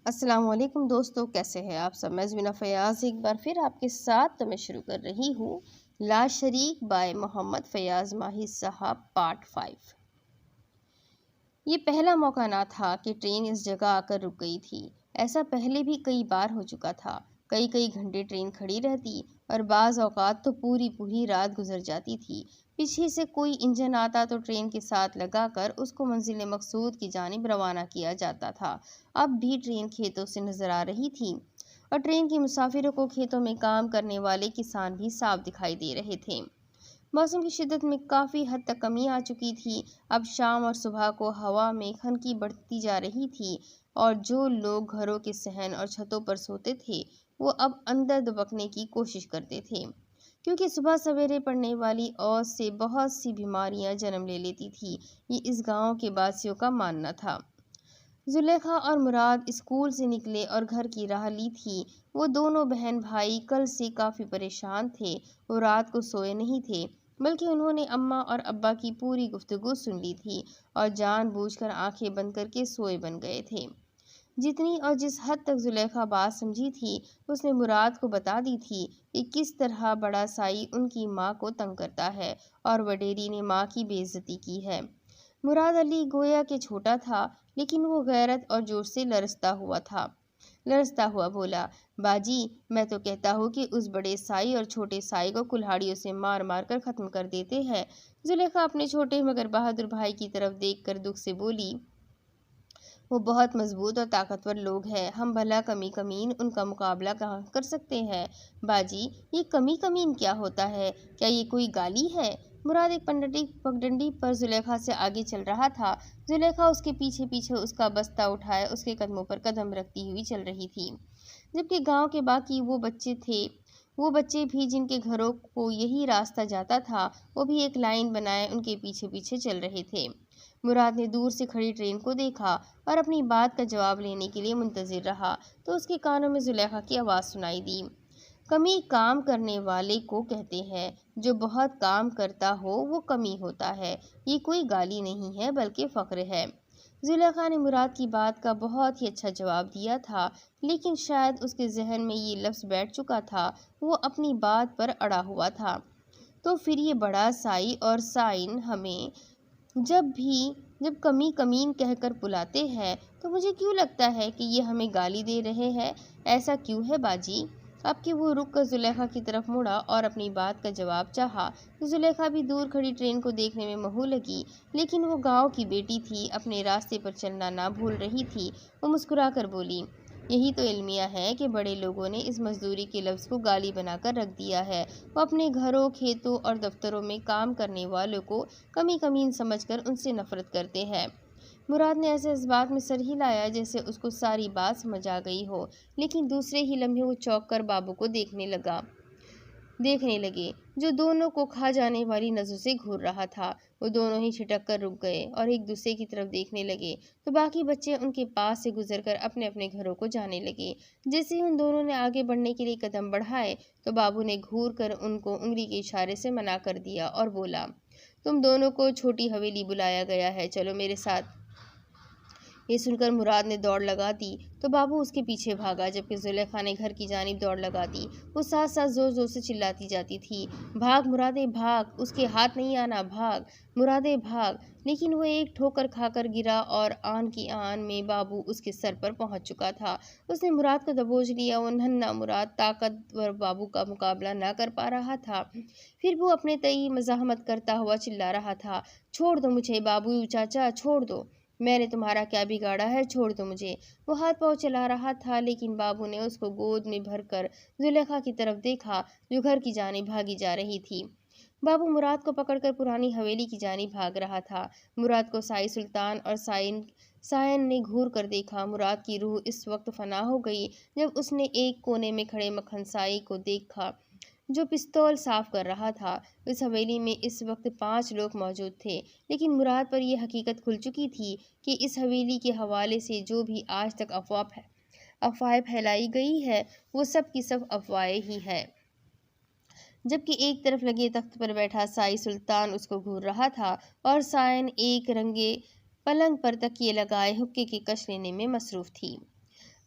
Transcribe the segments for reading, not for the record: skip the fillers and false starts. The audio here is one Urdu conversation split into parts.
السلام علیکم دوستو، کیسے ہیں آپ سب؟ میں زمینہ فیاض ایک بار پھر آپ کے ساتھ میں شروع کر رہی ہوں لا شریک بائے محمد فیاض ماہی صاحب پارٹ 5۔ یہ پہلا موقع نہ تھا کہ ٹرین اس جگہ آ کر رک گئی تھی۔ ایسا پہلے بھی کئی بار ہو چکا تھا۔ کئی گھنٹے ٹرین کھڑی رہتی اور بعض اوقات تو پوری رات گزر جاتی تھی۔ پیچھے سے کوئی انجن آتا تو ٹرین کے ساتھ لگا کر اس کو منزل مقصود کی جانب روانہ کیا جاتا تھا۔ اب بھی ٹرین کھیتوں سے نظر آ رہی تھی اور ٹرین کے مسافروں کو کھیتوں میں کام کرنے والے کسان بھی صاف دکھائی دے رہے تھے۔ موسم کی شدت میں کافی حد تک کمی آ چکی تھی۔ اب شام اور صبح کو ہوا میں خنکی بڑھتی جا رہی تھی اور جو لوگ گھروں کے صحن اور چھتوں پر سوتے تھے وہ اب اندر دبکنے کی کوشش کرتے تھے، کیونکہ صبح سویرے پڑنے والی اوس سے بہت سی بیماریاں جنم لے لیتی تھی، یہ اس گاؤں کے باسیوں کا ماننا تھا۔ زلیخا اور مراد اسکول سے نکلے اور گھر کی راہ لی تھی۔ وہ دونوں بہن بھائی کل سے کافی پریشان تھے۔ وہ رات کو سوئے نہیں تھے، بلکہ انہوں نے اماں اور ابا کی پوری گفتگو سن لی تھی اور جان بوجھ کر آنکھیں بند کر کے سوئے بن گئے تھے۔ جتنی اور جس حد تک زلیخا بات سمجھی تھی اس نے مراد کو بتا دی تھی کہ کس طرح بڑا سائی ان کی ماں کو تنگ کرتا ہے اور وڈیری نے ماں کی بے عزتی کی ہے۔ مراد علی گویا کہ چھوٹا تھا، لیکن وہ غیرت اور جوش سے لرزتا ہوا بولا، باجی میں تو کہتا ہوں کہ اس بڑے سائی اور چھوٹے سائی کو کلہاڑیوں سے مار مار کر ختم کر دیتے ہیں۔ زلیخا اپنے چھوٹے مگر بہادر بھائی کی طرف دیکھ کر دکھ سے بولی، وہ بہت مضبوط اور طاقتور لوگ ہیں، ہم بھلا کمین ان کا مقابلہ کہاں کر سکتے ہیں؟ باجی یہ کمین کیا ہوتا ہے؟ کیا یہ کوئی گالی ہے؟ مراد ایک پگڈنڈی پر زلیخا سے آگے چل رہا تھا۔ زلیخا اس کے پیچھے اس کا بستہ اٹھائے اس کے قدموں پر قدم رکھتی ہوئی چل رہی تھی، جبکہ گاؤں کے باقی وہ بچے بھی جن کے گھروں کو یہی راستہ جاتا تھا، وہ بھی ایک لائن بنائے ان کے پیچھے چل رہے تھے۔ مراد نے دور سے کھڑی ٹرین کو دیکھا اور اپنی بات کا جواب لینے کے لیے منتظر رہا تو اس کے کانوں میں زلیخا کی آواز سنائی دی، کمی کام کرنے والے کو کہتے ہیں، جو بہت کام کرتا ہو وہ کمی ہوتا ہے، یہ کوئی گالی نہیں ہے بلکہ فخر ہے۔ زلیخا نے مراد کی بات کا بہت ہی اچھا جواب دیا تھا، لیکن شاید اس کے ذہن میں یہ لفظ بیٹھ چکا تھا، وہ اپنی بات پر اڑا ہوا تھا۔ تو پھر یہ بڑا سائی اور سائن ہمیں جب کمین کہہ کر بلاتے ہیں تو مجھے کیوں لگتا ہے کہ یہ ہمیں گالی دے رہے ہیں؟ ایسا کیوں ہے باجی؟ اب کہ وہ رک کر زلیخا کی طرف مڑا اور اپنی بات کا جواب چاہا تو زلیخا بھی دور کھڑی ٹرین کو دیکھنے میں مہو لگی، لیکن وہ گاؤں کی بیٹی تھی، اپنے راستے پر چلنا نہ بھول رہی تھی۔ وہ مسکرا کر بولی، یہی تو المیہ ہے کہ بڑے لوگوں نے اس مزدوری کے لفظ کو گالی بنا کر رکھ دیا ہے۔ وہ اپنے گھروں، کھیتوں اور دفتروں میں کام کرنے والوں کو کمین سمجھ کر ان سے نفرت کرتے ہیں۔ مراد نے ایسے اس بات میں سر ہلایا جیسے اس کو ساری بات سمجھ آ گئی ہو، لیکن دوسرے ہی لمحے وہ چونک کر بابو کو دیکھنے لگے جو دونوں کو کھا جانے والی نظروں سے گھور رہا تھا۔ وہ دونوں ہی چھٹک کر رک گئے اور ایک دوسرے کی طرف دیکھنے لگے تو باقی بچے ان کے پاس سے گزر کر اپنے اپنے گھروں کو جانے لگے۔ جیسے ہی ان دونوں نے آگے بڑھنے کے لیے قدم بڑھائے تو بابو نے گھور کر ان کو انگلی کے اشارے سے منع کر دیا اور بولا، تم دونوں کو چھوٹی حویلی بلایا گیا ہے، چلو میرے ساتھ۔ یہ سن کر مراد نے دوڑ لگا دی تو بابو اس کے پیچھے بھاگا، جبکہ زلیخا نے گھر کی جانب دوڑ لگا دی۔ وہ ساتھ زور سے چلاتی جاتی تھی، بھاگ مرادے بھاگ، اس کے ہاتھ نہیں آنا، بھاگ مرادے بھاگ۔ لیکن وہ ایک ٹھوکر کھا کر گرا اور آن کی آن میں بابو اس کے سر پر پہنچ چکا تھا۔ اس نے مراد کو دبوچ لیا۔ وہ ننھا مراد طاقتور بابو کا مقابلہ نہ کر پا رہا تھا، پھر وہ اپنے تئیں مزاحمت کرتا ہوا چلا رہا تھا، چھوڑ دو مجھے بابو چاچا، چھوڑ دو، میں نے تمہارا کیا بگاڑا ہے، چھوڑ دو مجھے۔ وہ ہاتھ پاؤں چلا رہا تھا، لیکن بابو نے اس کو گود میں بھر کر زلیخا کی طرف دیکھا جو گھر کی جانب بھاگی جا رہی تھی۔ بابو مراد کو پکڑ کر پرانی حویلی کی جانب بھاگ رہا تھا۔ مراد کو سائی سلطان اور سائن نے گھور کر دیکھا۔ مراد کی روح اس وقت فنا ہو گئی جب اس نے ایک کونے میں کھڑے مکھن سائی کو دیکھا جو پستول صاف کر رہا تھا۔ اس حویلی میں اس وقت 5 لوگ موجود تھے، لیکن مراد پر یہ حقیقت کھل چکی تھی کہ اس حویلی کے حوالے سے جو بھی آج تک افواہیں پھیلائی گئی ہے وہ سب کی سب افواہیں ہی ہیں۔ جبکہ ایک طرف لگے تخت پر بیٹھا سائی سلطان اس کو گھور رہا تھا اور سائن ایک رنگے پلنگ پر تکیے لگائے حقے کی کش لینے میں مصروف تھی۔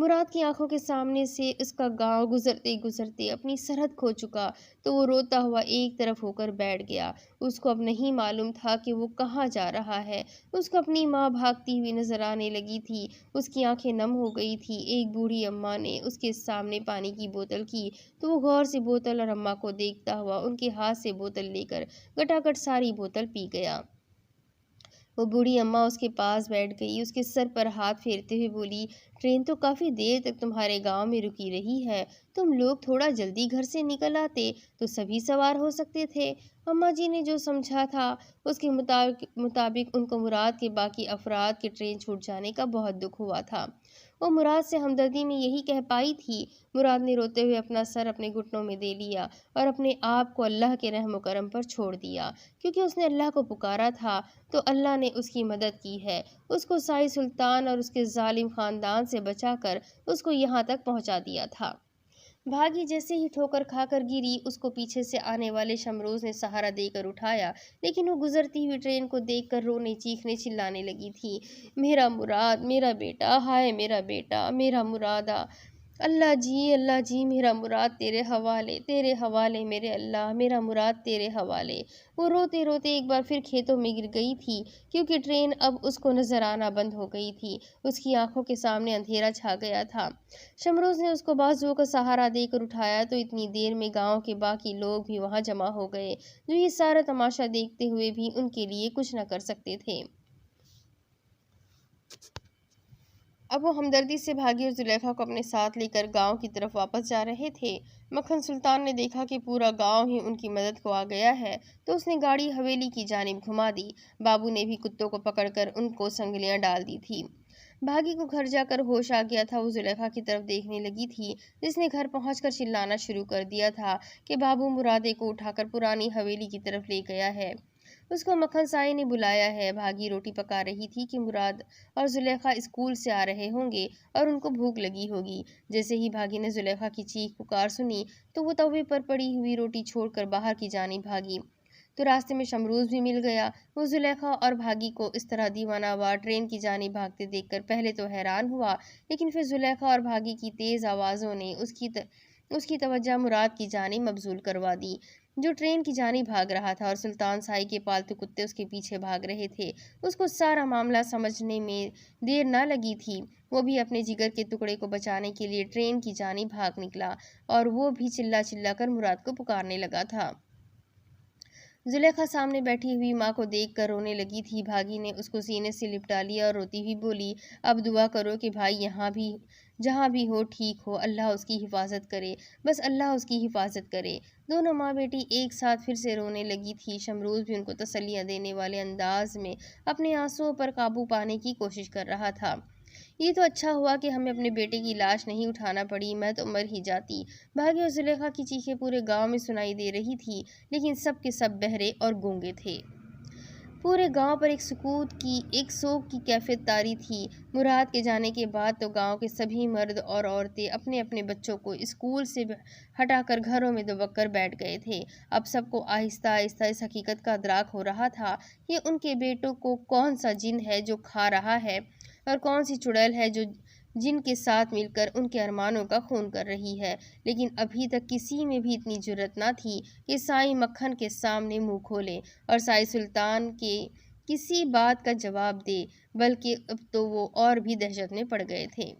مراد کی آنکھوں کے سامنے سے اس کا گاؤں گزرتے گزرتے اپنی سرحد کھو چکا تو وہ روتا ہوا ایک طرف ہو کر بیٹھ گیا۔ اس کو اب نہیں معلوم تھا کہ وہ کہاں جا رہا ہے۔ اس کو اپنی ماں بھاگتی ہوئی نظر آنے لگی تھی۔ اس کی آنکھیں نم ہو گئی تھی۔ ایک بوڑھی اماں نے اس کے سامنے پانی کی بوتل کی تو وہ غور سے بوتل اور اماں کو دیکھتا ہوا ان کے ہاتھ سے بوتل لے کر گٹاگٹ ساری بوتل پی گیا۔ وہ بوڑھی اماں اس کے پاس بیٹھ گئی، اس کے سر پر ہاتھ پھیرتے ہوئے بولی، ٹرین تو کافی دیر تک تمہارے گاؤں میں رکی رہی ہے، تم لوگ تھوڑا جلدی گھر سے نکل آتے تو سبھی سوار ہو سکتے تھے۔ اماں جی نے جو سمجھا تھا اس کے مطابق ان کو مراد کے باقی افراد کے ٹرین چھوٹ جانے کا بہت دکھ ہوا تھا۔ وہ مراد سے ہمدردی میں یہی کہہ پائی تھی۔ مراد نے روتے ہوئے اپنا سر اپنے گھٹنوں میں دے لیا اور اپنے آپ کو اللہ کے رحم و کرم پر چھوڑ دیا، کیونکہ اس نے اللہ کو پکارا تھا تو اللہ نے اس کی مدد کی ہے، اس کو سائی سلطان اور اس کے ظالم خاندان سے بچا کر اس کو یہاں تک پہنچا دیا تھا۔ بھاگی جیسے ہی ٹھوکر کھا کر گری، اس کو پیچھے سے آنے والے شمروز نے سہارا دے کر اٹھایا، لیکن وہ گزرتی ہوئی ٹرین کو دیکھ کر رونے چیخنے چلانے لگی تھی، میرا مراد، میرا بیٹا، ہائے میرا بیٹا، میرا مرادا، اللہ جی میرا مراد تیرے حوالے میرے اللہ، میرا مراد تیرے حوالے۔ وہ روتے روتے ایک بار پھر کھیتوں میں گر گئی تھی، کیونکہ ٹرین اب اس کو نظر آنا بند ہو گئی تھی۔ اس کی آنکھوں کے سامنے اندھیرا چھا گیا تھا۔ شمروز نے اس کو بازوؤں کا سہارا دے کر اٹھایا تو اتنی دیر میں گاؤں کے باقی لوگ بھی وہاں جمع ہو گئے، جو یہ سارا تماشا دیکھتے ہوئے بھی ان کے لیے کچھ نہ کر سکتے تھے۔ اب وہ ہمدردی سے بھاگی اور زلیخا کو اپنے ساتھ لے کر گاؤں کی طرف واپس جا رہے تھے۔ مکھن سلطان نے دیکھا کہ پورا گاؤں ہی ان کی مدد کو آ گیا ہے تو اس نے گاڑی حویلی کی جانب گھما دی۔ بابو نے بھی کتوں کو پکڑ کر ان کو سنگلیاں ڈال دی تھی۔ بھاگی کو گھر جا کر ہوش آ گیا تھا۔ وہ زلیخا کی طرف دیکھنے لگی تھی، جس نے گھر پہنچ کر چلانا شروع کر دیا تھا کہ بابو مرادے کو اٹھا کر پرانی حویلی کی طرف لے گیا ہے، اس کو مکھن سائی نے بلایا ہے۔ بھاگی روٹی پکا رہی تھی کہ مراد اور زلیخا اسکول سے آ رہے ہوں گے اور ان کو بھوک لگی ہوگی۔ جیسے ہی بھاگی نے زلیخا کی چیخ پکار سنی تو وہ توے پر پڑی ہوئی روٹی چھوڑ کر باہر کی جانب بھاگی تو راستے میں شمروز بھی مل گیا۔ وہ زلیخا اور بھاگی کو اس طرح دیوانہ وار ٹرین کی جانب بھاگتے دیکھ کر پہلے تو حیران ہوا، لیکن پھر زلیخا اور بھاگی کی تیز آوازوں نے اس کی توجہ مراد کی جانب مبذول کروا دی، جو ٹرین کی جانب بھاگ رہا تھا اور سلطان سائی کے پالتو کتے اس کے پیچھے بھاگ رہے تھے۔ اس کو سارا معاملہ سمجھنے میں دیر نہ لگی تھی۔ وہ بھی اپنے جگر کے ٹکڑے کو بچانے کے لیے ٹرین کی جانب بھاگ نکلا اور وہ بھی چلا چلا کر مراد کو پکارنے لگا تھا۔ زلیخا سامنے بیٹھی ہوئی ماں کو دیکھ کر رونے لگی تھی۔ بھاگی نے اس کو سینے سے لپٹا لیا اور روتی ہوئی بولی، اب دعا کرو کہ بھائی جہاں بھی ہو ٹھیک ہو، اللہ اس کی حفاظت کرے، بس اللہ اس کی حفاظت کرے۔ دونوں ماں بیٹی ایک ساتھ پھر سے رونے لگی تھی۔ شمروز بھی ان کو تسلیاں دینے والے انداز میں اپنے آنسوؤں پر قابو پانے کی کوشش کر رہا تھا۔ یہ تو اچھا ہوا کہ ہمیں اپنے بیٹے کی لاش نہیں اٹھانا پڑی، میں تو مر ہی جاتی۔ بھاگی اور زلیخا کی چیخیں پورے گاؤں میں سنائی دے رہی تھی، لیکن سب کے سب بہرے اور گونگے تھے۔ پورے گاؤں پر ایک سوگ کی کیفیت طاری تھی۔ مراد کے جانے کے بعد تو گاؤں کے سبھی مرد اور عورتیں اپنے اپنے بچوں کو اسکول سے ہٹا کر گھروں میں دبک کر بیٹھ گئے تھے۔ اب سب کو آہستہ آہستہ اس حقیقت کا ادراک ہو رہا تھا کہ ان کے بیٹوں کو کون سا جن ہے جو کھا رہا ہے اور کون سی چڑیل ہے جو جن کے ساتھ مل کر ان کے ارمانوں کا خون کر رہی ہے۔ لیکن ابھی تک کسی میں بھی اتنی جرأت نہ تھی کہ سائی مکھن کے سامنے منہ کھولے اور سائی سلطان کے کسی بات کا جواب دے، بلکہ اب تو وہ اور بھی دہشت میں پڑ گئے تھے۔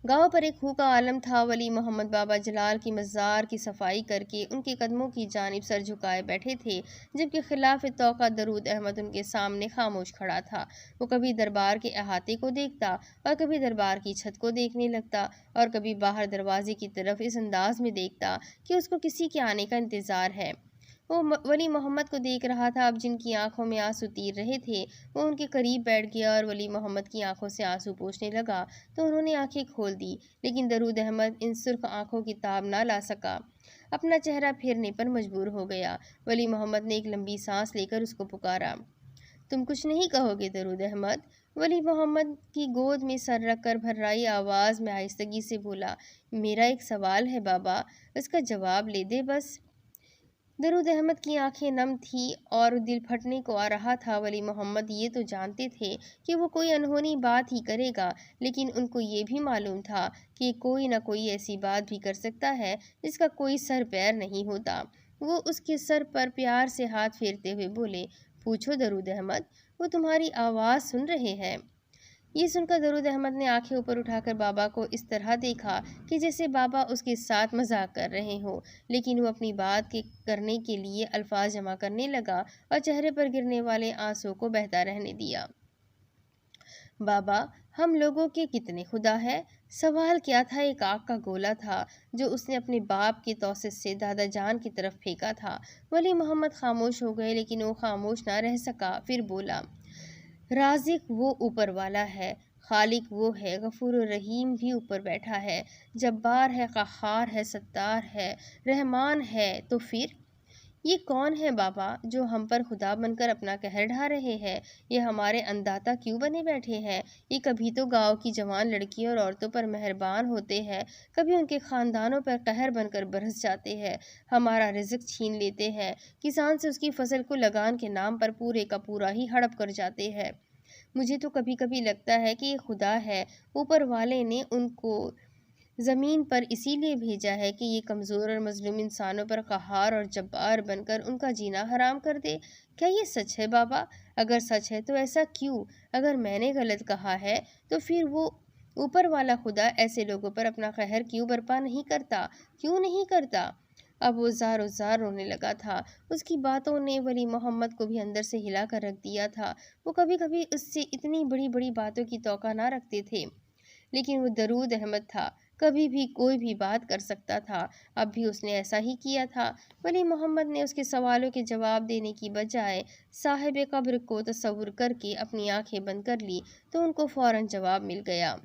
گاؤں پر ایک بھوکا عالم تھا۔ ولی محمد بابا جلال کی مزار کی صفائی کر کے ان کے قدموں کی جانب سر جھکائے بیٹھے تھے، جبکہ خلاف توقع درود احمد ان کے سامنے خاموش کھڑا تھا۔ وہ کبھی دربار کے احاطے کو دیکھتا اور کبھی دربار کی چھت کو دیکھنے لگتا اور کبھی باہر دروازے کی طرف اس انداز میں دیکھتا کہ اس کو کسی کے آنے کا انتظار ہے۔ وہ ولی محمد کو دیکھ رہا تھا۔ اب جن کی آنکھوں میں آنسو تیر رہے تھے وہ ان کے قریب بیٹھ گیا اور ولی محمد کی آنکھوں سے آنسو پوچھنے لگا تو انہوں نے آنکھیں کھول دی، لیکن درود احمد ان سرخ آنکھوں کی تاب نہ لا سکا، اپنا چہرہ پھیرنے پر مجبور ہو گیا۔ ولی محمد نے ایک لمبی سانس لے کر اس کو پکارا، تم کچھ نہیں کہو گے درود احمد؟ ولی محمد کی گود میں سر رکھ کر بھررائی آواز میں آہستگی سے بولا، میرا ایک سوال ہے بابا، اس کا جواب لے دے بس۔ درود احمد کی آنکھیں نم تھی اور دل پھٹنے کو آ رہا تھا۔ ولی محمد یہ تو جانتے تھے کہ وہ کوئی انہونی بات ہی کرے گا، لیکن ان کو یہ بھی معلوم تھا کہ کوئی نہ کوئی ایسی بات بھی کر سکتا ہے جس کا کوئی سر پیر نہیں ہوتا۔ وہ اس کے سر پر پیار سے ہاتھ پھیرتے ہوئے بولے، پوچھو درود احمد، وہ تمہاری آواز سن رہے ہیں۔ یہ سن کر درود احمد نے آنکھیں اوپر اٹھا کر بابا کو اس طرح دیکھا کہ جیسے بابا اس کے ساتھ مذاق کر رہے ہوں، لیکن وہ اپنی بات کرنے کے لیے الفاظ جمع کرنے لگا اور چہرے پر گرنے والے آنسوں کو بہتا رہنے دیا۔ بابا، ہم لوگوں کے کتنے خدا ہے؟ سوال کیا تھا؟ ایک آگ کا گولا تھا جو اس نے اپنے باپ کے توسط سے دادا جان کی طرف پھینکا تھا۔ ولی محمد خاموش ہو گئے، لیکن وہ خاموش نہ رہ سکا، پھر بولا، رازق وہ اوپر والا ہے، خالق وہ ہے، غفور و رحیم بھی اوپر بیٹھا ہے، جبار ہے، قہار ہے، ستار ہے، رحمان ہے، تو پھر یہ کون ہے بابا جو ہم پر خدا بن کر اپنا قہر ڈھا رہے ہیں؟ یہ ہمارے انداتا کیوں بنے بیٹھے ہیں؟ یہ کبھی تو گاؤں کی جوان لڑکیوں اور عورتوں پر مہربان ہوتے ہیں، کبھی ان کے خاندانوں پر قہر بن کر برس جاتے ہیں، ہمارا رزق چھین لیتے ہیں، کسان سے اس کی فصل کو لگان کے نام پر پورے کا پورا ہی ہڑپ کر جاتے ہیں۔ مجھے تو کبھی کبھی لگتا ہے کہ یہ خدا ہے، اوپر والے نے ان کو زمین پر اسی لیے بھیجا ہے کہ یہ کمزور اور مظلوم انسانوں پر قہار اور جبار بن کر ان کا جینا حرام کر دے۔ کیا یہ سچ ہے بابا؟ اگر سچ ہے تو ایسا کیوں؟ اگر میں نے غلط کہا ہے تو پھر وہ اوپر والا خدا ایسے لوگوں پر اپنا قہر کیوں برپا نہیں کرتا؟ کیوں نہیں کرتا؟ اب وہ زار زار رونے لگا تھا۔ اس کی باتوں نے ولی محمد کو بھی اندر سے ہلا کر رکھ دیا تھا۔ وہ کبھی کبھی اس سے اتنی بڑی بڑی باتوں کی توقع نہ رکھتے تھے، لیکن وہ درود احمد تھا، کبھی بھی کوئی بھی بات کر سکتا تھا۔ اب بھی اس نے ایسا ہی کیا تھا۔ ولی محمد نے اس کے سوالوں کے جواب دینے کی بجائے صاحب قبر کو تصور کر کے اپنی آنکھیں بند کر لی تو ان کو فوراً جواب مل گیا،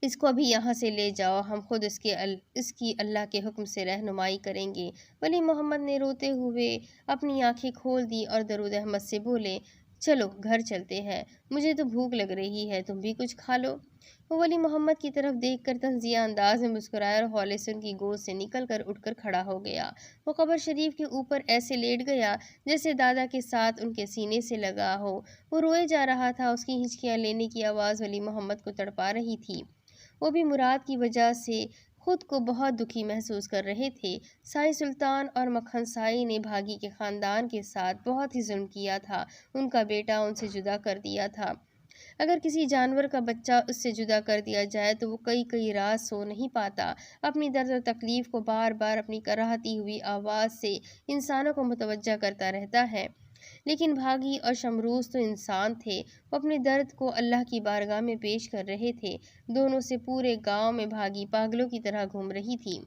اس کو ابھی یہاں سے لے جاؤ، ہم خود اس کی اللہ کے حکم سے رہنمائی کریں گے۔ ولی محمد نے روتے ہوئے اپنی آنکھیں کھول دی اور درود احمد سے بولے، چلو گھر چلتے ہیں، مجھے تو بھوک لگ رہی ہے، تم بھی کچھ کھا لو۔ وہ ولی محمد کی طرف دیکھ کر تنزیہ انداز میں مسکرایا اور ہولے سے ان کی گود سے نکل کر اٹھ کر کھڑا ہو گیا۔ وہ قبر شریف کے اوپر ایسے لیٹ گیا جیسے دادا کے ساتھ ان کے سینے سے لگا ہو۔ وہ روئے جا رہا تھا، اس کی ہچکیاں لینے کی آواز ولی محمد کو تڑپا رہی تھی۔ وہ بھی مراد کی وجہ سے خود کو بہت دکھی محسوس کر رہے تھے۔ سائی سلطان اور مکھن سائی نے بھاگی کے خاندان کے ساتھ بہت ہی ظلم کیا تھا، ان کا بیٹا ان سے جدا کر دیا تھا۔ اگر کسی جانور کا بچہ اس سے جدا کر دیا جائے تو وہ کئی رات سو نہیں پاتا، اپنی درد و تکلیف کو بار بار اپنی کراہتی ہوئی آواز سے انسانوں کو متوجہ کرتا رہتا ہے۔ لیکن بھاگی اور شمروز تو انسان تھے، وہ اپنے درد کو اللہ کی بارگاہ میں پیش کر رہے تھے۔ دونوں سے پورے گاؤں میں بھاگی پاگلوں کی طرح گھوم رہی تھی۔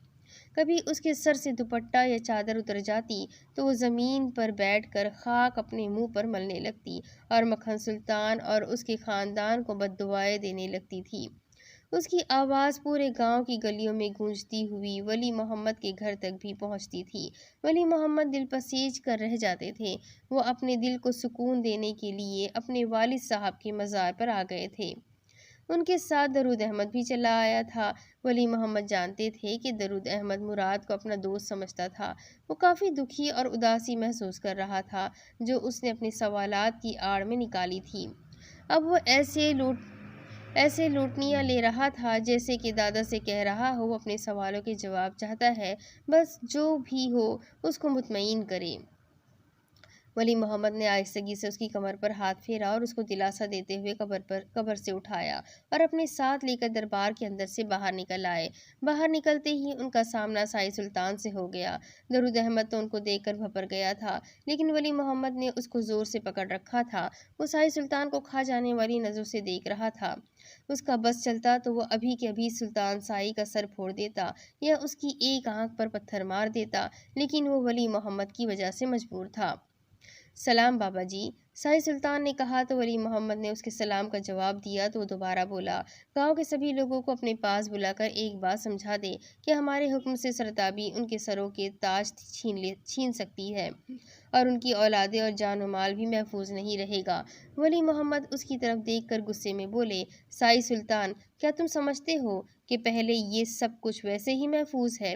کبھی اس کے سر سے دوپٹہ یا چادر اتر جاتی تو وہ زمین پر بیٹھ کر خاک اپنے منہ پر ملنے لگتی اور مکھن سلطان اور اس کے خاندان کو بد دعائیں دینے لگتی تھی۔ اس کی آواز پورے گاؤں کی گلیوں میں گونجتی ہوئی ولی محمد کے گھر تک بھی پہنچتی تھی۔ ولی محمد دل پسیج کر رہ جاتے تھے۔ وہ اپنے دل کو سکون دینے کے لیے اپنے والد صاحب کے مزار پر آ گئے تھے۔ ان کے ساتھ درود احمد بھی چلا آیا تھا۔ ولی محمد جانتے تھے کہ درود احمد مراد کو اپنا دوست سمجھتا تھا۔ وہ کافی دکھی اور اداسی محسوس کر رہا تھا جو اس نے اپنے سوالات کی آڑ میں نکالی تھی۔ اب وہ ایسے لوٹنیاں لے رہا تھا جیسے کہ دادا سے کہہ رہا ہو وہ اپنے سوالوں کے جواب چاہتا ہے، بس جو بھی ہو اس کو مطمئن کرے۔ ولی محمد نے آہستگی سے اس کی کمر پر ہاتھ پھیرا اور اس کو دلاسا دیتے ہوئے قبر سے اٹھایا اور اپنے ساتھ لے کر دربار کے اندر سے باہر نکل آئے۔ باہر نکلتے ہی ان کا سامنا سائی سلطان سے ہو گیا۔ درود احمد تو ان کو دیکھ کر بھپر گیا تھا، لیکن ولی محمد نے اس کو زور سے پکڑ رکھا تھا۔ وہ سائی سلطان کو کھا جانے والی نظروں سے دیکھ رہا تھا۔ اس کا بس چلتا تو وہ ابھی کے ابھی سلطان سائی کا سر پھوڑ دیتا یا اس کی ایک آنکھ پر پتھر مار دیتا، لیکن وہ ولی محمد کی وجہ سے مجبور تھا۔ سلام بابا جی، سائی سلطان نے کہا تو ولی محمد نے اس کے سلام کا جواب دیا تو وہ دوبارہ بولا، گاؤں کے سبھی لوگوں کو اپنے پاس بلا کر ایک بات سمجھا دے کہ ہمارے حکم سے سرتابی ان کے سروں کے تاج چھین سکتی ہے اور ان کی اولادیں اور جان و مال بھی محفوظ نہیں رہے گا۔ ولی محمد اس کی طرف دیکھ کر غصے میں بولے، سائی سلطان، کیا تم سمجھتے ہو کہ پہلے یہ سب کچھ ویسے ہی محفوظ ہے؟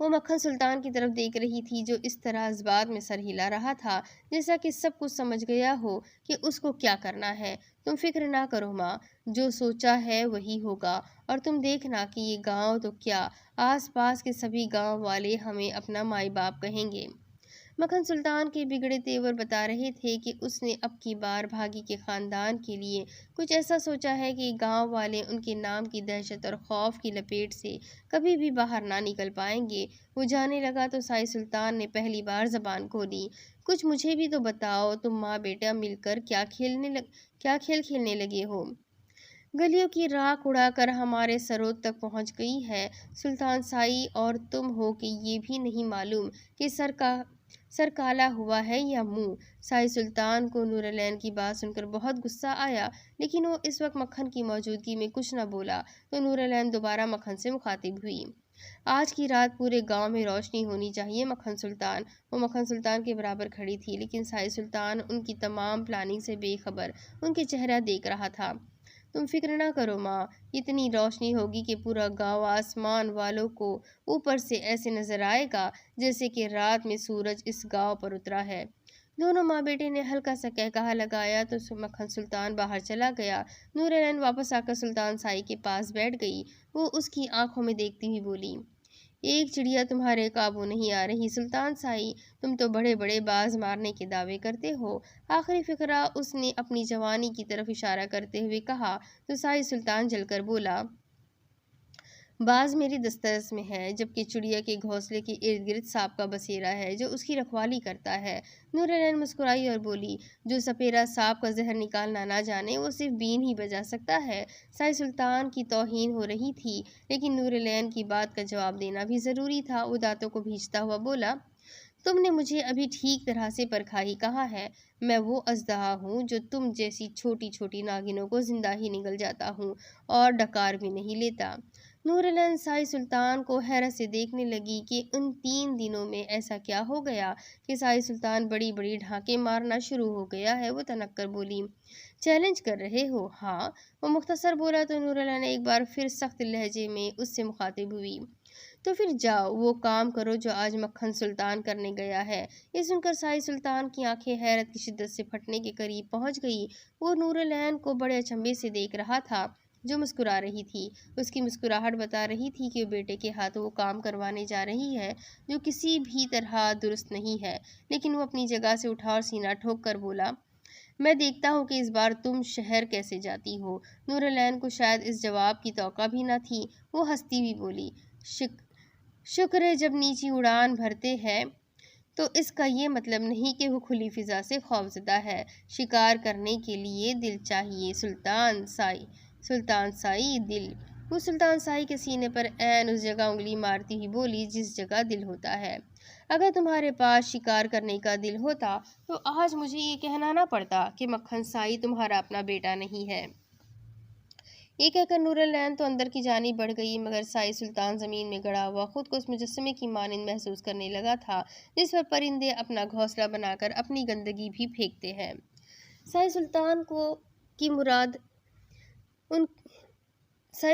وہ مکھن سلطان کی طرف دیکھ رہی تھی جو اس طرح اس بات میں سر ہلا رہا تھا جیسا کہ سب کچھ سمجھ گیا ہو کہ اس کو کیا کرنا ہے۔ تم فکر نہ کرو ماں، جو سوچا ہے وہی ہوگا، اور تم دیکھنا کہ یہ گاؤں تو کیا، آس پاس کے سبھی گاؤں والے ہمیں اپنا مائی باپ کہیں گے۔ مکھن سلطان کے بگڑے تیور بتا رہے تھے کہ اس نے اب کی بار بھاگی کے خاندان کے لیے کچھ ایسا سوچا ہے کہ گاؤں والے ان کے نام کی دہشت اور خوف کی لپیٹ سے کبھی بھی باہر نہ نکل پائیں گے۔ وہ جانے لگا تو سائی سلطان نے پہلی بار زبان کھولی۔ کچھ مجھے بھی تو بتاؤ، تم ماں بیٹا مل کر کیا کھیل کھیلنے لگے ہو؟ گلیوں کی راکھ اڑا کر ہمارے سرود تک پہنچ گئی ہے سلطان سائی، اور تم ہو کہ یہ بھی نہیں معلوم کہ سر کالا ہوا ہے یا منہ۔ سائی سلطان کو نور العین کی بات سن کر بہت غصہ آیا، لیکن وہ اس وقت مکھن کی موجودگی میں کچھ نہ بولا تو نور العین دوبارہ مکھن سے مخاطب ہوئی۔ آج کی رات پورے گاؤں میں روشنی ہونی چاہیے مکھن سلطان۔ وہ مکھن سلطان کے برابر کھڑی تھی، لیکن سائی سلطان ان کی تمام پلاننگ سے بے خبر ان کے چہرہ دیکھ رہا تھا۔ تم فکر نہ کرو ماں، اتنی روشنی ہوگی کہ پورا گاؤں آسمان والوں کو اوپر سے ایسے نظر آئے گا جیسے کہ رات میں سورج اس گاؤں پر اترا ہے۔ دونوں ماں بیٹے نے ہلکا سا قہقہا لگایا تو مکھن سلطان باہر چلا گیا۔ نور العین واپس آ کر سلطان سائی کے پاس بیٹھ گئی۔ وہ اس کی آنکھوں میں دیکھتی ہوئی بولی، ایک چڑیا تمہارے قابو نہیں آ رہی سلطان سائی، تم تو بڑے بڑے باز مارنے کے دعوے کرتے ہو۔ آخری فقرہ اس نے اپنی جوانی کی طرف اشارہ کرتے ہوئے کہا تو سائی سلطان جل کر بولا، باز میری دسترس میں ہے، جبکہ چڑیا کے گھونسلے کے ارد گرد سانپ کا بسیرا ہے جو اس کی رکھوالی کرتا ہے۔ نور العین مسکرائی اور بولی، جو سپیرا سانپ کا زہر نکالنا نہ جانے وہ صرف بین ہی بجا سکتا ہے۔ سائی سلطان کی توہین ہو رہی تھی، لیکن نور العین کی بات کا جواب دینا بھی ضروری تھا۔ وہ دانتوں کو بھینچتا ہوا بولا، تم نے مجھے ابھی ٹھیک طرح سے پرکھا ہی کہا ہے، میں وہ اژدہا ہوں جو تم جیسی چھوٹی چھوٹی ناگنوں کو زندہ ہی نگل جاتا ہوں اور ڈکار بھی نہیں لیتا۔ نور العین سائی سلطان کو حیرت سے دیکھنے لگی کہ ان 3 دنوں میں ایسا کیا ہو گیا کہ سائی سلطان بڑی بڑی ڈھانکے مارنا شروع ہو گیا ہے۔ وہ تنک کر بولی، چیلنج کر رہے ہو؟ ہاں، وہ مختصر بولا تو نور العین ایک بار پھر سخت لہجے میں اس سے مخاطب ہوئی، تو پھر جاؤ وہ کام کرو جو آج مکھن سلطان کرنے گیا ہے۔ یہ سن کر سائی سلطان کی آنکھیں حیرت کی شدت سے پھٹنے کے قریب پہنچ گئی۔ وہ نور العین کو بڑے اچنبھے سے دیکھ رہا تھا جو مسکرا رہی تھی۔ اس کی مسکراہٹ بتا رہی تھی کہ وہ بیٹے کے ہاتھوں وہ کام کروانے جا رہی ہے جو کسی بھی طرح درست نہیں ہے، لیکن وہ اپنی جگہ سے اٹھا اور سینہ ٹھوک کر بولا، میں دیکھتا ہوں کہ اس بار تم شہر کیسے جاتی ہو۔ نور العین کو شاید اس جواب کی توقع بھی نہ تھی۔ وہ ہنستی ہوئی بولی، شکر ہے جب نیچی اڑان بھرتے ہیں تو اس کا یہ مطلب نہیں کہ وہ کھلی فضا سے خوفزدہ ہے۔ شکار کرنے کے لیے دل چاہیے سلطان سائی، دل۔ وہ سلطان سائی کے سینے پر عین اس جگہ انگلی مارتی ہوئی بولی جس جگہ دل ہوتا ہے۔ اگر تمہارے پاس شکار کرنے کا دل ہوتا تو آج مجھے یہ کہنا نہ پڑتا کہ مکھن سائی تمہارا اپنا بیٹا نہیں ہے۔ یہ کہہ کر نور العین تو اندر کی جانب بڑھ گئی، مگر سائی سلطان زمین میں گڑا ہوا خود کو اس مجسمے کی مانند محسوس کرنے لگا تھا جس پر پرندے اپنا گھونسلہ بنا کر اپنی گندگی بھی پھینکتے ہیں۔ سائی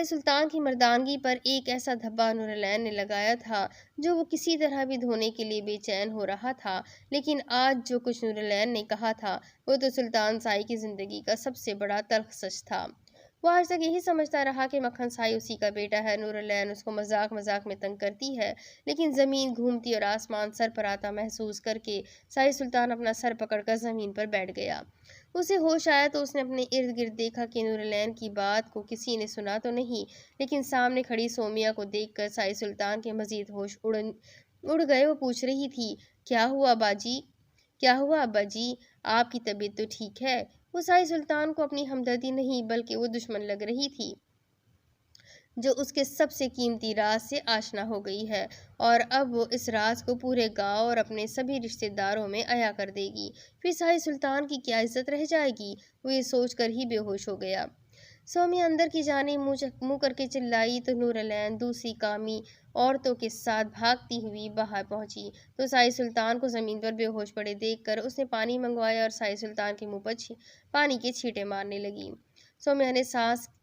سلطان کی مردانگی پر ایک ایسا دھبا نور العین نے لگایا تھا جو وہ کسی طرح بھی دھونے کے لیے بے چین ہو رہا تھا، لیکن آج جو کچھ نور العین نے کہا تھا وہ تو سلطان سائی کی زندگی کا سب سے بڑا تلخ سچ تھا۔ وہ آج تک یہی سمجھتا رہا کہ مکھن سائی اسی کا بیٹا ہے۔ نور العین اس کو مذاق مذاق میں تنگ کرتی ہے، لیکن زمین گھومتی اور آسمان سر پر آتا محسوس کر کے سائی سلطان اپنا سر پکڑ کر زمین پر بیٹھ گیا۔ اسے ہوش آیا تو اس نے اپنے ارد گرد دیکھا کہ نور العین کی بات کو کسی نے سنا تو نہیں، لیکن سامنے کھڑی سومیا کو دیکھ کر سائی سلطان کے مزید ہوش اڑ گئے۔ وہ پوچھ رہی تھی، کیا ہوا ابا جی، آپ کی طبیعت تو ٹھیک ہے؟ وہ سائی سلطان کو اپنی ہمدردی نہیں بلکہ وہ دشمن لگ رہی تھی جو اس کے سب سے قیمتی راز سے آشنا ہو گئی ہے، اور اب وہ اس راز کو پورے گاؤں اور اپنے سبھی رشتے داروں میں عیاں کر دے گی۔ پھر سائی سلطان کی کیا عزت رہ جائے گی؟ وہ یہ سوچ کر ہی بے ہوش ہو گیا۔ سومیا اندر کی جانب منہ کر کے چلائی تو نور العین دوسری کامی عورتوں کے ساتھ بھاگتی ہوئی باہر پہنچی تو سائی سلطان کو زمین پر بے ہوش پڑے دیکھ کر اس نے پانی منگوایا اور سائی سلطان کے منہ پر پانی کے چھینٹے مارنے لگی۔ سومیا نے سانس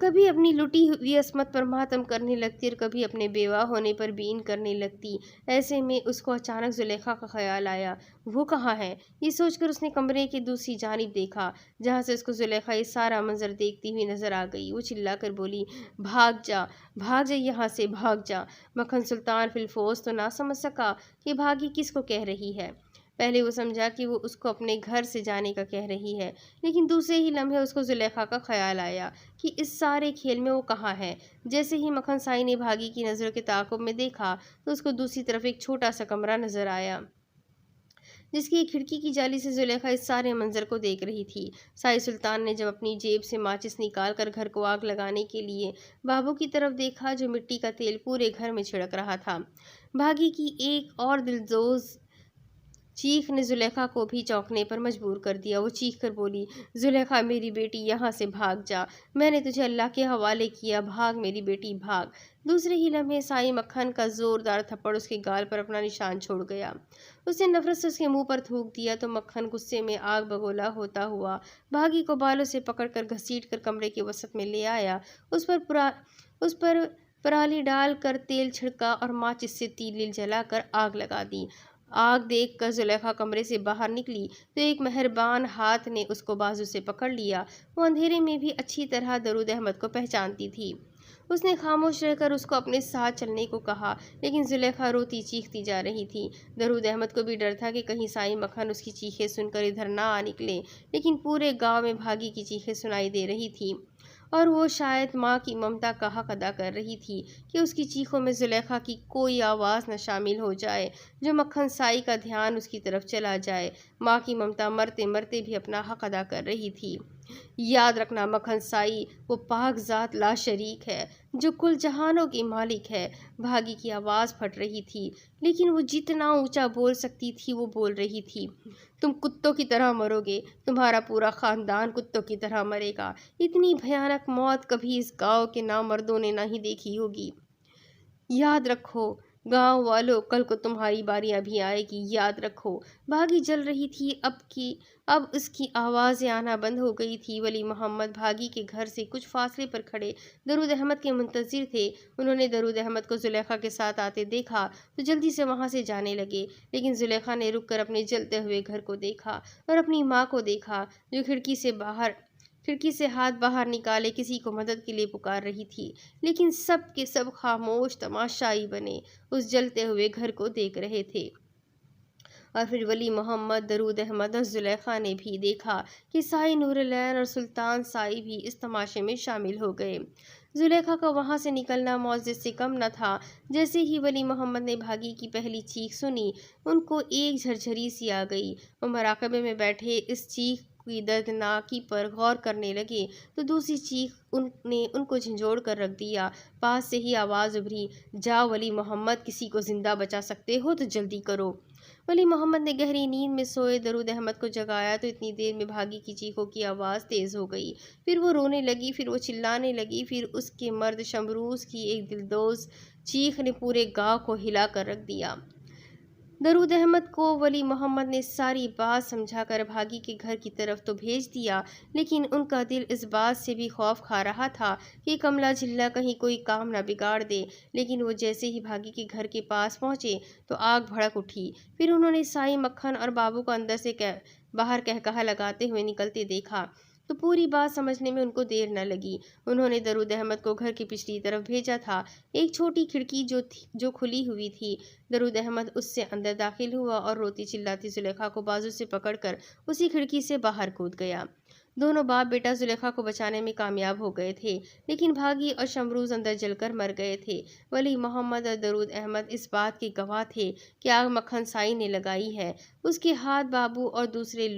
کبھی اپنی لٹی ہوئی عصمت پر ماتم کرنے لگتی اور کبھی اپنے بیوہ ہونے پر بین کرنے لگتی۔ ایسے میں اس کو اچانک زلیخا کا خیال آیا، وہ کہاں ہے؟ یہ سوچ کر اس نے کمرے کی دوسری جانب دیکھا، جہاں سے اس کو زلیخا یہ سارا منظر دیکھتی ہوئی نظر آ گئی۔ وہ چلا کر بولی، بھاگ جا یہاں سے، بھاگ جا۔ مکھن سلطان فی الفوز تو نہ سمجھ سکا کہ بھاگی کس کو کہہ رہی ہے۔ پہلے وہ سمجھا کہ وہ اس کو اپنے گھر سے جانے کا کہہ رہی ہے، لیکن دوسرے ہی لمحے اس کو زلیخا کا خیال آیا کہ اس سارے کھیل میں وہ کہاں ہے۔ جیسے ہی مکھن سائی نے بھاگی کی نظروں کے تعاقب میں دیکھا تو اس کو دوسری طرف ایک چھوٹا سا کمرہ نظر آیا، جس کی ایک کھڑکی کی جالی سے زلیخا اس سارے منظر کو دیکھ رہی تھی۔ سائی سلطان نے جب اپنی جیب سے ماچس نکال کر گھر کو آگ لگانے کے لیے بابو کی طرف دیکھا جو مٹی کا تیل پورے گھر میں چھڑک رہا تھا، بھاگی کی ایک اور دلدوز چیخ نے زلیخا کو بھی چونکنے پر مجبور کر دیا۔ وہ چیخ کر بولی، زلیخا میری بیٹی، یہاں سے بھاگ جا، میں نے تجھے اللہ کے حوالے کیا، بھاگ میری بیٹی بھاگ۔ دوسرے ہی لمحے سائی مکھن کا زوردار تھپڑ اس کے گال پر اپنا نشان چھوڑ گیا۔ اس نے نفرت سے اس کے منہ پر تھوک دیا تو مکھن غصے میں آگ بگولا ہوتا ہوا بھاگی کو بالوں سے پکڑ کر گھسیٹ کر کمرے کے وسط میں لے آیا، اس پر پرالی ڈال کر تیل چھڑکا اور ماچس سے تیل جلا کر آگ لگا دی۔ آگ دیکھ کر زلیخا کمرے سے باہر نکلی تو ایک مہربان ہاتھ نے اس کو بازو سے پکڑ لیا۔ وہ اندھیرے میں بھی اچھی طرح درود احمد کو پہچانتی تھی۔ اس نے خاموش رہ کر اس کو اپنے ساتھ چلنے کو کہا، لیکن زلیخا روتی چیختی جا رہی تھی۔ درود احمد کو بھی ڈر تھا کہ کہیں سائی مکھن اس کی چیخیں سن کر ادھر نہ آ نکلے، لیکن پورے گاؤں میں بھاگی کی چیخیں سنائی دے رہی تھی اور وہ شاید ماں کی ممتا کا حق ادا کر رہی تھی کہ اس کی چیخوں میں زلیخا کی کوئی آواز نہ شامل ہو جائے جو مکھن سائی کا دھیان اس کی طرف چلا جائے۔ ماں کی ممتا مرتے مرتے بھی اپنا حق ادا کر رہی تھی۔ یاد رکھنا مکھن سائی وہ پاک ذات لا شریک ہے جو کل جہانوں کی مالک ہے۔ بھاگی کی آواز پھٹ رہی تھی، لیکن وہ جتنا اونچا بول سکتی تھی وہ بول رہی تھی، تم کتوں کی طرح مرو گے، تمہارا پورا خاندان کتوں کی طرح مرے گا۔ اتنی بھیانک موت کبھی اس گاؤں کے نامردوں نے نہیں دیکھی ہوگی۔ یاد رکھو گاؤں والوں، کل کو تمہاری باری بھی آئے گی، یاد رکھو۔ بھاگی جل رہی تھی، اب اس کی آوازیں آنا بند ہو گئی تھی۔ ولی محمد بھاگی کے گھر سے کچھ فاصلے پر کھڑے درود احمد کے منتظر تھے۔ انہوں نے درود احمد کو زلیخا کے ساتھ آتے دیکھا تو جلدی سے وہاں سے جانے لگے، لیکن زلیخا نے رک کر اپنے جلتے ہوئے گھر کو دیکھا اور اپنی ماں کو دیکھا جو کھڑکی سے ہاتھ باہر نکالے کسی کو مدد کے لیے پکار رہی تھی، لیکن سب کے سب خاموش تماشائی بنے اس جلتے ہوئے گھر کو دیکھ رہے تھے۔ اور پھر ولی محمد، درود احمد اور زلیخا نے بھی دیکھا کہ سائی نور العین اور سلطان سائی بھی اس تماشے میں شامل ہو گئے۔ زلیخا کا وہاں سے نکلنا معجزے سے کم نہ تھا۔ جیسے ہی ولی محمد نے بھاگی کی پہلی چیخ سنی، ان کو ایک جھرجھری سی آ گئی۔ وہ مراقبے میں بیٹھے اس چیخ کی دردناکی پر غور کرنے لگے تو دوسری چیخ نے ان کو جھنجھوڑ کر رکھ دیا۔ پاس سے ہی آواز ابھری، جاؤ ولی محمد، کسی کو زندہ بچا سکتے ہو تو جلدی کرو۔ ولی محمد نے گہری نیند میں سوئے درود احمد کو جگایا تو اتنی دیر میں بھاگی کی چیخوں کی آواز تیز ہو گئی۔ پھر وہ رونے لگی، پھر وہ چلانے لگی، پھر اس کے مرد شمروز کی ایک دلدوز چیخ نے پورے گاؤں کو ہلا کر رکھ دیا۔ درود احمد کو ولی محمد نے ساری بات سمجھا کر بھاگی کے گھر کی طرف تو بھیج دیا، لیکن ان کا دل اس بات سے بھی خوف کھا رہا تھا کہ کملا جھلا کہیں کوئی کام نہ بگاڑ دے۔ لیکن وہ جیسے ہی بھاگی کے گھر کے پاس پہنچے تو آگ بھڑک اٹھی۔ پھر انہوں نے سائی مکھن اور بابو کو اندر سے باہر قہقہہ لگاتے ہوئے نکلتے دیکھا تو پوری بات سمجھنے میں ان کو دیر نہ لگی۔ انہوں نے درود احمد کو گھر کی پچھلی طرف بھیجا تھا، ایک چھوٹی کھڑکی جو کھلی ہوئی تھی۔ درود احمد اس سے اندر داخل ہوا اور روتی چلاتی زلیخا کو بازو سے پکڑ کر اسی کھڑکی سے باہر کود گیا۔ دونوں باپ بیٹا زلیخا کو بچانے میں کامیاب ہو گئے تھے، لیکن بھاگی اور شمروز اندر جل کر مر گئے تھے۔ ولی محمد اور درود احمد اس بات کے گواہ تھے کہ آگ مکھن سائی نے لگائی ہے، اس کے ساتھ بابو اور دوسرے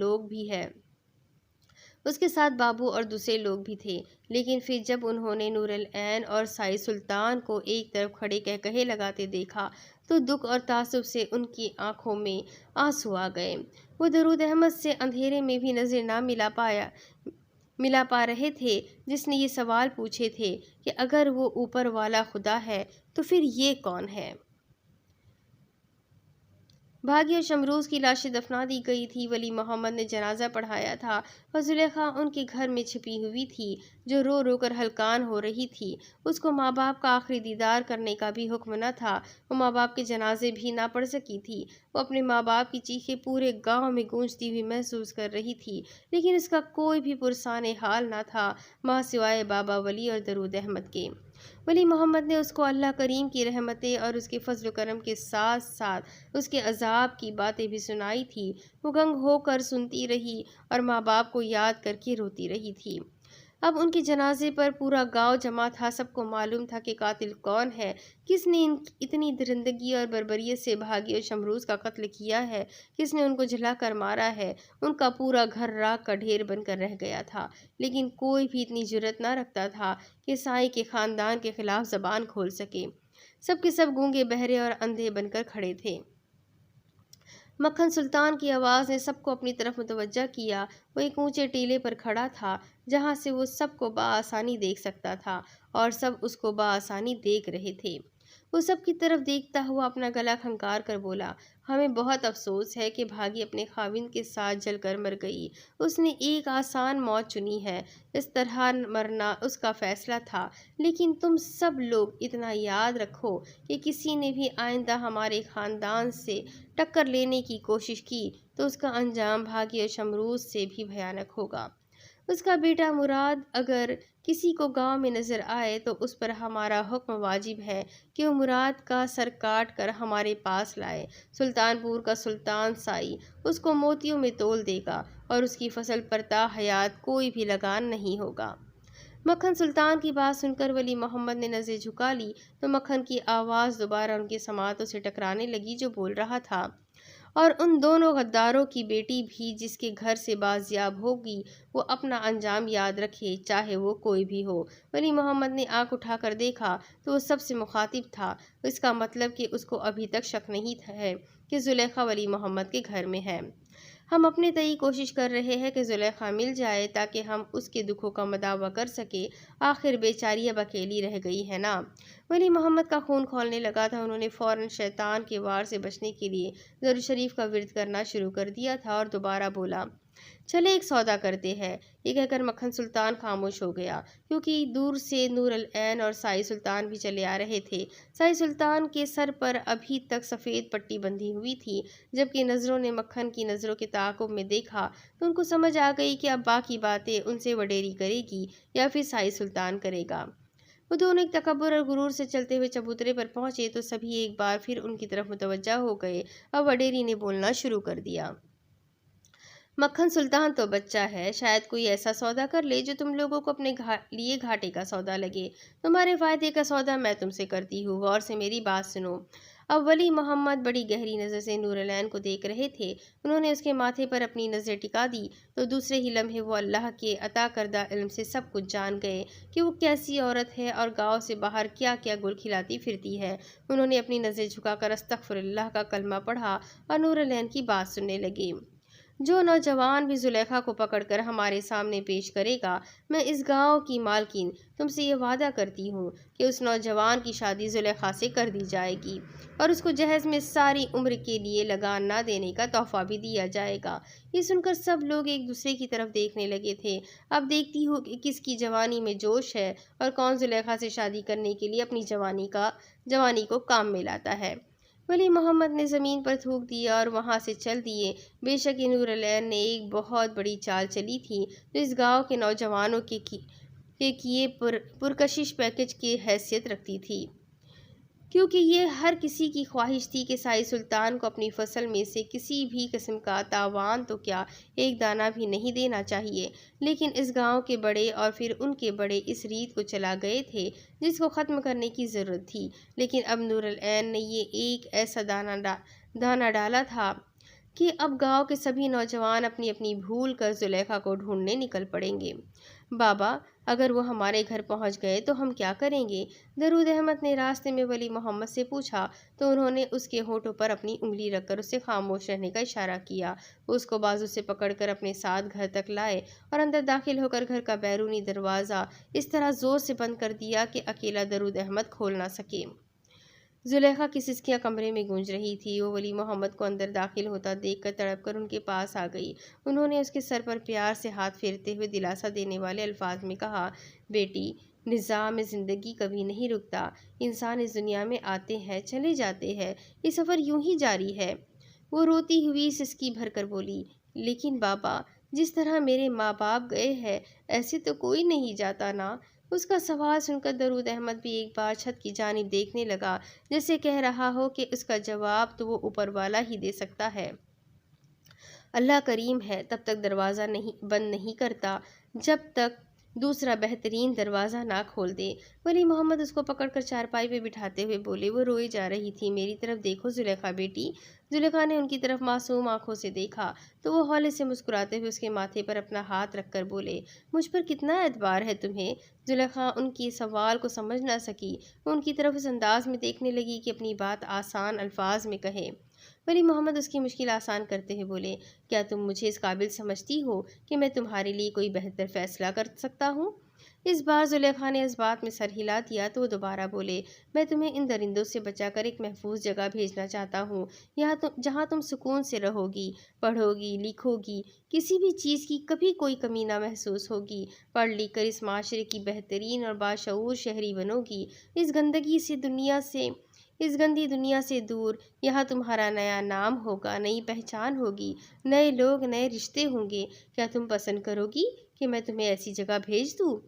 لوگ بھی تھے۔ لیکن پھر جب انہوں نے نور العین اور سائی سلطان کو ایک طرف کھڑے قہقہے لگاتے دیکھا تو دکھ اور تعصب سے ان کی آنکھوں میں آنسو آ گئے۔ وہ درود احمد سے اندھیرے میں بھی نظر نہ ملا پا رہے تھے، جس نے یہ سوال پوچھے تھے کہ اگر وہ اوپر والا خدا ہے تو پھر یہ کون ہے؟ بھاگی اور شمروز کی لاشیں دفنا دی گئی تھی۔ ولی محمد نے جنازہ پڑھایا تھا اور زلیخا ان کے گھر میں چھپی ہوئی تھی جو رو رو کر ہلکان ہو رہی تھی۔ اس کو ماں باپ کا آخری دیدار کرنے کا بھی حکم نہ تھا۔ وہ ماں باپ کے جنازے بھی نہ پڑھ سکی تھی۔ وہ اپنے ماں باپ کی چیخیں پورے گاؤں میں گونجتی ہوئی محسوس کر رہی تھی، لیکن اس کا کوئی بھی پرسان حال نہ تھا ماں سوائے بابا ولی اور درود احمد کے۔ ولی محمد نے اس کو اللہ کریم کی رحمتیں اور اس کے فضل و کرم کے ساتھ ساتھ اس کے عذاب کی باتیں بھی سنائی تھی۔ وہ گنگ ہو کر سنتی رہی اور ماں باپ کو یاد کر کے روتی رہی تھی۔ اب ان کے جنازے پر پورا گاؤں جمع تھا۔ سب کو معلوم تھا کہ قاتل کون ہے، کس نے اتنی درندگی اور بربریت سے بھاگی اور شمروز کا قتل کیا ہے، کس نے ان کو جلا کر مارا ہے۔ ان کا پورا گھر راکھ کا ڈھیر بن کر رہ گیا تھا، لیکن کوئی بھی اتنی جرأت نہ رکھتا تھا کہ سائی کے خاندان کے خلاف زبان کھول سکے۔ سب کے سب گونگے بہرے اور اندھے بن کر کھڑے تھے۔ مکھن سلطان کی آواز نے سب کو اپنی طرف متوجہ کیا۔ وہ ایک اونچے ٹیلے پر کھڑا تھا جہاں سے وہ سب کو بآسانی دیکھ سکتا تھا اور سب اس کو بآسانی دیکھ رہے تھے۔ وہ سب کی طرف دیکھتا ہوا اپنا گلا کھنکار کر بولا، ہمیں بہت افسوس ہے کہ بھاگی اپنے خاوند کے ساتھ جل کر مر گئی۔ اس نے ایک آسان موت چنی ہے، اس طرح مرنا اس کا فیصلہ تھا، لیکن تم سب لوگ اتنا یاد رکھو کہ کسی نے بھی آئندہ ہمارے خاندان سے ٹکر لینے کی کوشش کی تو اس کا انجام بھاگی اور شمروز سے بھی بھیانک ہوگا۔ اس کا بیٹا مراد اگر کسی کو گاؤں میں نظر آئے تو اس پر ہمارا حکم واجب ہے کہ وہ مراد کا سر کاٹ کر ہمارے پاس لائے۔ سلطان پور کا سلطان سائی اس کو موتیوں میں تول دے گا اور اس کی فصل پر تا حیات کوئی بھی لگان نہیں ہوگا۔ مکھن سلطان کی بات سن کر ولی محمد نے نظریں جھکا لی تو مکھن کی آواز دوبارہ ان کے سماعتوں سے ٹکرانے لگی جو بول رہا تھا، اور ان دونوں غداروں کی بیٹی بھی جس کے گھر سے بازیاب ہوگی وہ اپنا انجام یاد رکھے، چاہے وہ کوئی بھی ہو۔ ولی محمد نے آنکھ اٹھا کر دیکھا تو وہ سب سے مخاطب تھا۔ اس کا مطلب کہ اس کو ابھی تک شک نہیں ہے کہ زلیخا ولی محمد کے گھر میں ہے۔ ہم اپنے تئیں کوشش کر رہے ہیں کہ زلیخا مل جائے تاکہ ہم اس کے دکھوں کا مداوع کر سکیں۔ آخر بیچاری اب اکیلی رہ گئی ہے نا۔ ولی محمد کا خون کھولنے لگا تھا۔ انہوں نے فوراً شیطان کے وار سے بچنے کے لیے درود شریف کا ورد کرنا شروع کر دیا تھا اور دوبارہ بولا، چلے ایک سودا کرتے ہیں۔ یہ کہہ کر مکھن سلطان خاموش ہو گیا، کیونکہ دور سے نور العین اور سائی سلطان بھی چلے آ رہے تھے۔ سائی سلطان کے سر پر ابھی تک سفید پٹی بندھی ہوئی تھی۔ جبکہ نظروں نے مکھن کی نظروں کے تعاقب میں دیکھا تو ان کو سمجھ آ گئی کہ اب باقی باتیں ان سے وڈیری کرے گی یا پھر سائی سلطان کرے گا۔ وہ دونوں ایک تکبر اور غرور سے چلتے ہوئے چبوترے پر پہنچے تو سبھی ایک بار پھر ان کی طرف متوجہ ہو گئے۔ اب وڈیری نے بولنا شروع کر دیا، مکھن سلطان تو بچہ ہے، شاید کوئی ایسا سودا کر لے جو تم لوگوں کو اپنے لیے گھاٹے کا سودا لگے۔ تمہارے فائدے کا سودا میں تم سے کرتی ہوں، غور سے میری بات سنو۔ اب ولی محمد بڑی گہری نظر سے نور العین کو دیکھ رہے تھے۔ انہوں نے اس کے ماتھے پر اپنی نظر ٹکا دی تو دوسرے ہی لمحے وہ اللہ کے عطا کردہ علم سے سب کچھ جان گئے کہ وہ کیسی عورت ہے اور گاؤں سے باہر کیا کیا گل کھلاتی پھرتی ہے۔ انہوں نے اپنی نظر جھکا کر استغفر اللہ کا کلمہ پڑھا اور نور العین کی بات سننے لگے۔ جو نوجوان بھی زلیخا کو پکڑ کر ہمارے سامنے پیش کرے گا، میں اس گاؤں کی مالکین تم سے یہ وعدہ کرتی ہوں کہ اس نوجوان کی شادی زلیخا سے کر دی جائے گی اور اس کو جہیز میں ساری عمر کے لیے لگان نہ دینے کا تحفہ بھی دیا جائے گا۔ یہ سن کر سب لوگ ایک دوسرے کی طرف دیکھنے لگے تھے۔ اب دیکھتی ہو کہ کس کی جوانی میں جوش ہے اور کون زلیخا سے شادی کرنے کے لیے اپنی جوانی کو کام میں لاتا ہے۔ ولی محمد نے زمین پر تھوک دیا اور وہاں سے چل دیے۔ بے شک نور العین نے ایک بہت بڑی چال چلی تھی جو اس گاؤں کے نوجوانوں کے کیے پرکشش پیکج کی حیثیت رکھتی تھی، کیونکہ یہ ہر کسی کی خواہش تھی کہ سائی سلطان کو اپنی فصل میں سے کسی بھی قسم کا تاوان تو کیا ایک دانہ بھی نہیں دینا چاہیے۔ لیکن اس گاؤں کے بڑے اور پھر ان کے بڑے اس ریت کو چلا گئے تھے جس کو ختم کرنے کی ضرورت تھی۔ لیکن اب نور العین نے یہ ایک ایسا دانہ ڈالا تھا کہ اب گاؤں کے سبھی نوجوان اپنی اپنی بھول کر زلیخا کو ڈھونڈنے نکل پڑیں گے۔ بابا، اگر وہ ہمارے گھر پہنچ گئے تو ہم کیا کریں گے؟ درود احمد نے راستے میں ولی محمد سے پوچھا تو انہوں نے اس کے ہونٹوں پر اپنی انگلی رکھ کر اسے خاموش رہنے کا اشارہ کیا۔ وہ اس کو بازو سے پکڑ کر اپنے ساتھ گھر تک لائے اور اندر داخل ہو کر گھر کا بیرونی دروازہ اس طرح زور سے بند کر دیا کہ اکیلا درود احمد کھول نہ سکے۔ زلیخا کی سسکیاں کمرے میں گونج رہی تھی۔ وہ ولی محمد کو اندر داخل ہوتا دیکھ کر تڑپ کر ان کے پاس آ گئی۔ انہوں نے اس کے سر پر پیار سے ہاتھ پھیرتے ہوئے دلاسا دینے والے الفاظ میں کہا، بیٹی، نظام زندگی کبھی نہیں رکتا۔ انسان اس دنیا میں آتے ہیں، چلے جاتے ہیں، یہ سفر یوں ہی جاری ہے۔ وہ روتی ہوئی سسکی بھر کر بولی، لیکن بابا، جس طرح میرے ماں باپ گئے ہیں ایسے تو کوئی نہیں جاتا نا۔ اس کا سوال سن کر درود احمد بھی ایک بار چھت کی جانب دیکھنے لگا، جیسے کہہ رہا ہو کہ اس کا جواب تو وہ اوپر والا ہی دے سکتا ہے۔ اللہ کریم ہے، تب تک دروازہ بند نہیں کرتا جب تک دوسرا بہترین دروازہ نہ کھول دے۔ ولی محمد اس کو پکڑ کر چارپائی پہ بٹھاتے ہوئے بولے۔ وہ روئی جا رہی تھی۔ میری طرف دیکھو زلیخا بیٹی۔ زلیخا نے ان کی طرف معصوم آنکھوں سے دیکھا تو وہ ہولے سے مسکراتے ہوئے اس کے ماتھے پر اپنا ہاتھ رکھ کر بولے، مجھ پر کتنا اعتبار ہے تمہیں؟ زلیخا ان کی سوال کو سمجھ نہ سکی۔ وہ ان کی طرف اس انداز میں دیکھنے لگی کہ اپنی بات آسان الفاظ میں کہے۔ ولی محمد اس کی مشکل آسان کرتے ہوئے بولے، کیا تم مجھے اس قابل سمجھتی ہو کہ میں تمہارے لیے کوئی بہتر فیصلہ کر سکتا ہوں؟ اس بار زلیخا نے اس بات میں سر ہلا دیا تو وہ دوبارہ بولے، میں تمہیں ان درندوں سے بچا کر ایک محفوظ جگہ بھیجنا چاہتا ہوں، جہاں تم سکون سے رہو گی، پڑھو گی، لکھو گی، کسی بھی چیز کی کبھی کوئی کمی نہ محسوس ہوگی، پڑھ لکھ کر اس معاشرے کی بہترین اور باشعور شہری بنو گی، اس گندی دنیا سے دور۔ یہاں تمہارا نیا نام ہوگا، نئی پہچان ہوگی، نئے لوگ، نئے رشتے ہوں گے۔ کیا تم پسند کرو گی کہ میں تمہیں ایسی جگہ بھیج دوں؟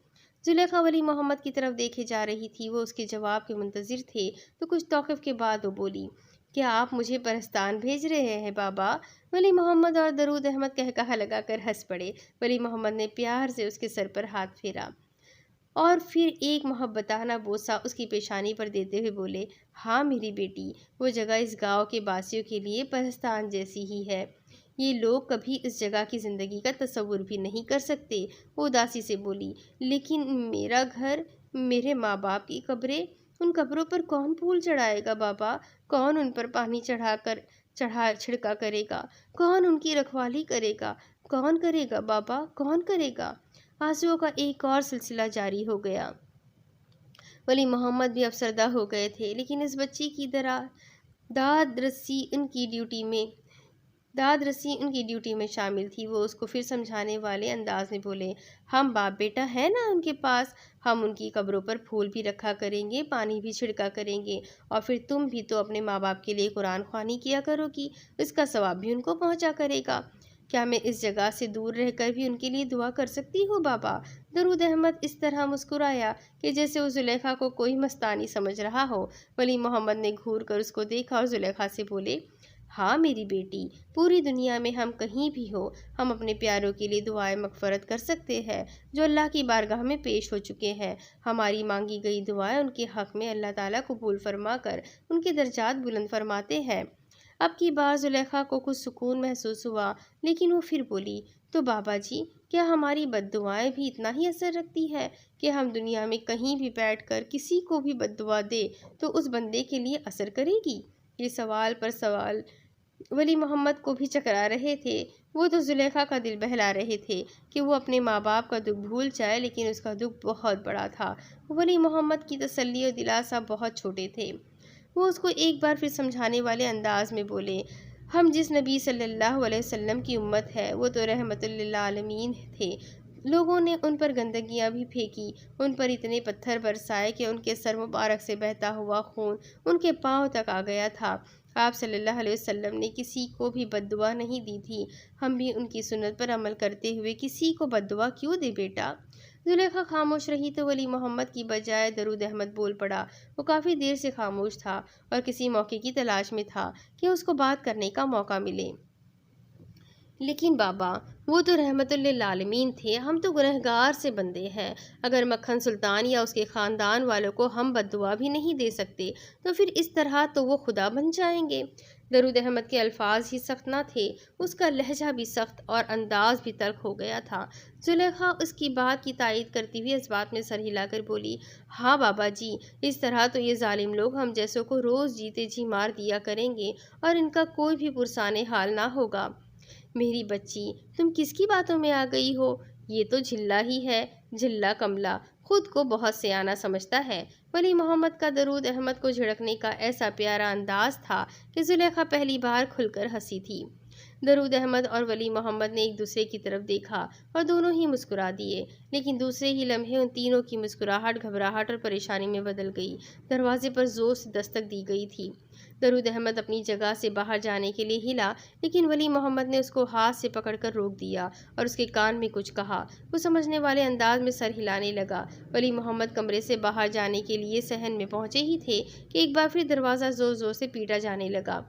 زلیخا ولی محمد کی طرف دیکھے جا رہی تھی۔ وہ اس کے جواب کے منتظر تھے تو کچھ توقف کے بعد وہ بولی، کیا آپ مجھے پرستان بھیج رہے ہیں بابا؟ ولی محمد اور درود احمد قہقہہ لگا کر ہنس پڑے۔ ولی محمد نے پیار سے اس کے سر پر ہاتھ پھیرا اور پھر ایک محبتانہ بوسہ اس کی پیشانی پر دیتے ہوئے بولے، ہاں میری بیٹی، وہ جگہ اس گاؤں کے باسیوں کے لیے پرستان جیسی ہی ہے۔ یہ لوگ کبھی اس جگہ کی زندگی کا تصور بھی نہیں کر سکتے۔ وہ اداسی سے بولی، لیکن میرا گھر، میرے ماں باپ کی قبریں، ان قبروں پر کون پھول چڑھائے گا بابا؟ کون ان پر پانی چھڑکا کرے گا؟ کون ان کی رکھوالی کرے گا؟ کون کرے گا بابا، کون کرے گا؟ آنسوؤں کا ایک اور سلسلہ جاری ہو گیا۔ ولی محمد بھی افسردہ ہو گئے تھے، لیکن اس بچی کی داد رسی ان کی ڈیوٹی میں شامل تھی۔ وہ اس کو پھر سمجھانے والے انداز میں بولے، ہم باپ بیٹا ہے نا ان کے پاس، ہم ان کی قبروں پر پھول بھی رکھا کریں گے، پانی بھی چھڑکا کریں گے، اور پھر تم بھی تو اپنے ماں باپ کے لیے قرآن خوانی کیا کرو گی، اس کا ثواب بھی ان کو پہنچا کرے گا۔ کیا میں اس جگہ سے دور رہ کر بھی ان کے لیے دعا کر سکتی ہوں بابا؟ درود احمد اس طرح مسکرایا کہ جیسے وہ زلیخا کو کوئی مستانی سمجھ رہا ہو۔ ولی محمد نے گھور کر اس کو دیکھا اور زلیخا سے بولے، ہاں میری بیٹی، پوری دنیا میں ہم کہیں بھی ہو، ہم اپنے پیاروں کے لیے دعائیں مغفرت کر سکتے ہیں جو اللہ کی بارگاہ میں پیش ہو چکے ہیں۔ ہماری مانگی گئی دعائیں ان کے حق میں اللہ تعالیٰ قبول فرما کر ان کے درجات بلند فرماتے ہیں۔ اب کی بار زلیخا کو کچھ سکون محسوس ہوا، لیکن وہ پھر بولی، تو بابا جی، کیا ہماری بد دعائیں بھی اتنا ہی اثر رکھتی ہے کہ ہم دنیا میں کہیں بھی بیٹھ کر کسی کو بھی بد دعا دے تو اس بندے کے لیے اثر کرے گی؟ یہ سوال پر سوال ولی محمد کو بھی چکرا رہے تھے۔ وہ تو زلیخا کا دل بہلا رہے تھے کہ وہ اپنے ماں باپ کا دکھ بھول جائے، لیکن اس کا دکھ بہت بڑا تھا۔ ولی محمد کی تسلی اور دلاسا بہت چھوٹے تھے۔ وہ اس کو ایک بار پھر سمجھانے والے انداز میں بولے، ہم جس نبی صلی اللہ علیہ وسلم کی امت ہے وہ تو رحمت للعالمین تھے۔ لوگوں نے ان پر گندگیاں بھی پھینکی، ان پر اتنے پتھر برسائے کہ ان کے سر مبارک سے بہتا ہوا خون ان کے پاؤں تک آ گیا تھا۔ آپ صلی اللہ علیہ وسلم نے کسی کو بھی بد دعا نہیں دی تھی۔ ہم بھی ان کی سنت پر عمل کرتے ہوئے کسی کو بد دعا کیوں دے بیٹا؟ زلیخا خاموش رہی تو ولی محمد کی بجائے درود احمد بول پڑا۔ وہ کافی دیر سے خاموش تھا اور کسی موقع کی تلاش میں تھا کہ اس کو بات کرنے کا موقع ملے۔ لیکن بابا، وہ تو رحمت للعالمین تھے، ہم تو گنہگار سے بندے ہیں۔ اگر مکھن سلطان یا اس کے خاندان والوں کو ہم بد دعا بھی نہیں دے سکتے تو پھر اس طرح تو وہ خدا بن جائیں گے۔ درود احمد کے الفاظ ہی سخت نہ تھے، اس کا لہجہ بھی سخت اور انداز بھی تلخ ہو گیا تھا۔ زلیخا اس کی بات کی تائید کرتی ہوئی اس بات میں سر ہلا کر بولی، ہاں بابا جی، اس طرح تو یہ ظالم لوگ ہم جیسوں کو روز جیتے جی مار دیا کریں گے اور ان کا کوئی بھی پرسان حال نہ ہوگا۔ میری بچی، تم کس کی باتوں میں آ گئی ہو؟ یہ تو جھلا ہی ہے، جھلا کملا، خود کو بہت سیانہ سمجھتا ہے۔ ولی محمد کا درود احمد کو جھڑکنے کا ایسا پیارا انداز تھا کہ زلیخا پہلی بار کھل کر ہنسی تھی۔ درود احمد اور ولی محمد نے ایک دوسرے کی طرف دیکھا اور دونوں ہی مسکرا دیے، لیکن دوسرے ہی لمحے ان تینوں کی مسکراہٹ گھبراہٹ اور پریشانی میں بدل گئی۔ دروازے پر زور سے دستک دی گئی تھی۔ درود احمد اپنی جگہ سے باہر جانے کے لیے ہلا، لیکن ولی محمد نے اس کو ہاتھ سے پکڑ کر روک دیا اور اس کے کان میں کچھ کہا۔ وہ سمجھنے والے انداز میں سر ہلانے لگا۔ ولی محمد کمرے سے باہر جانے کے لیے صحن میں پہنچے ہی تھے کہ ایک بار پھر دروازہ زور زور سے پیٹا جانے لگا۔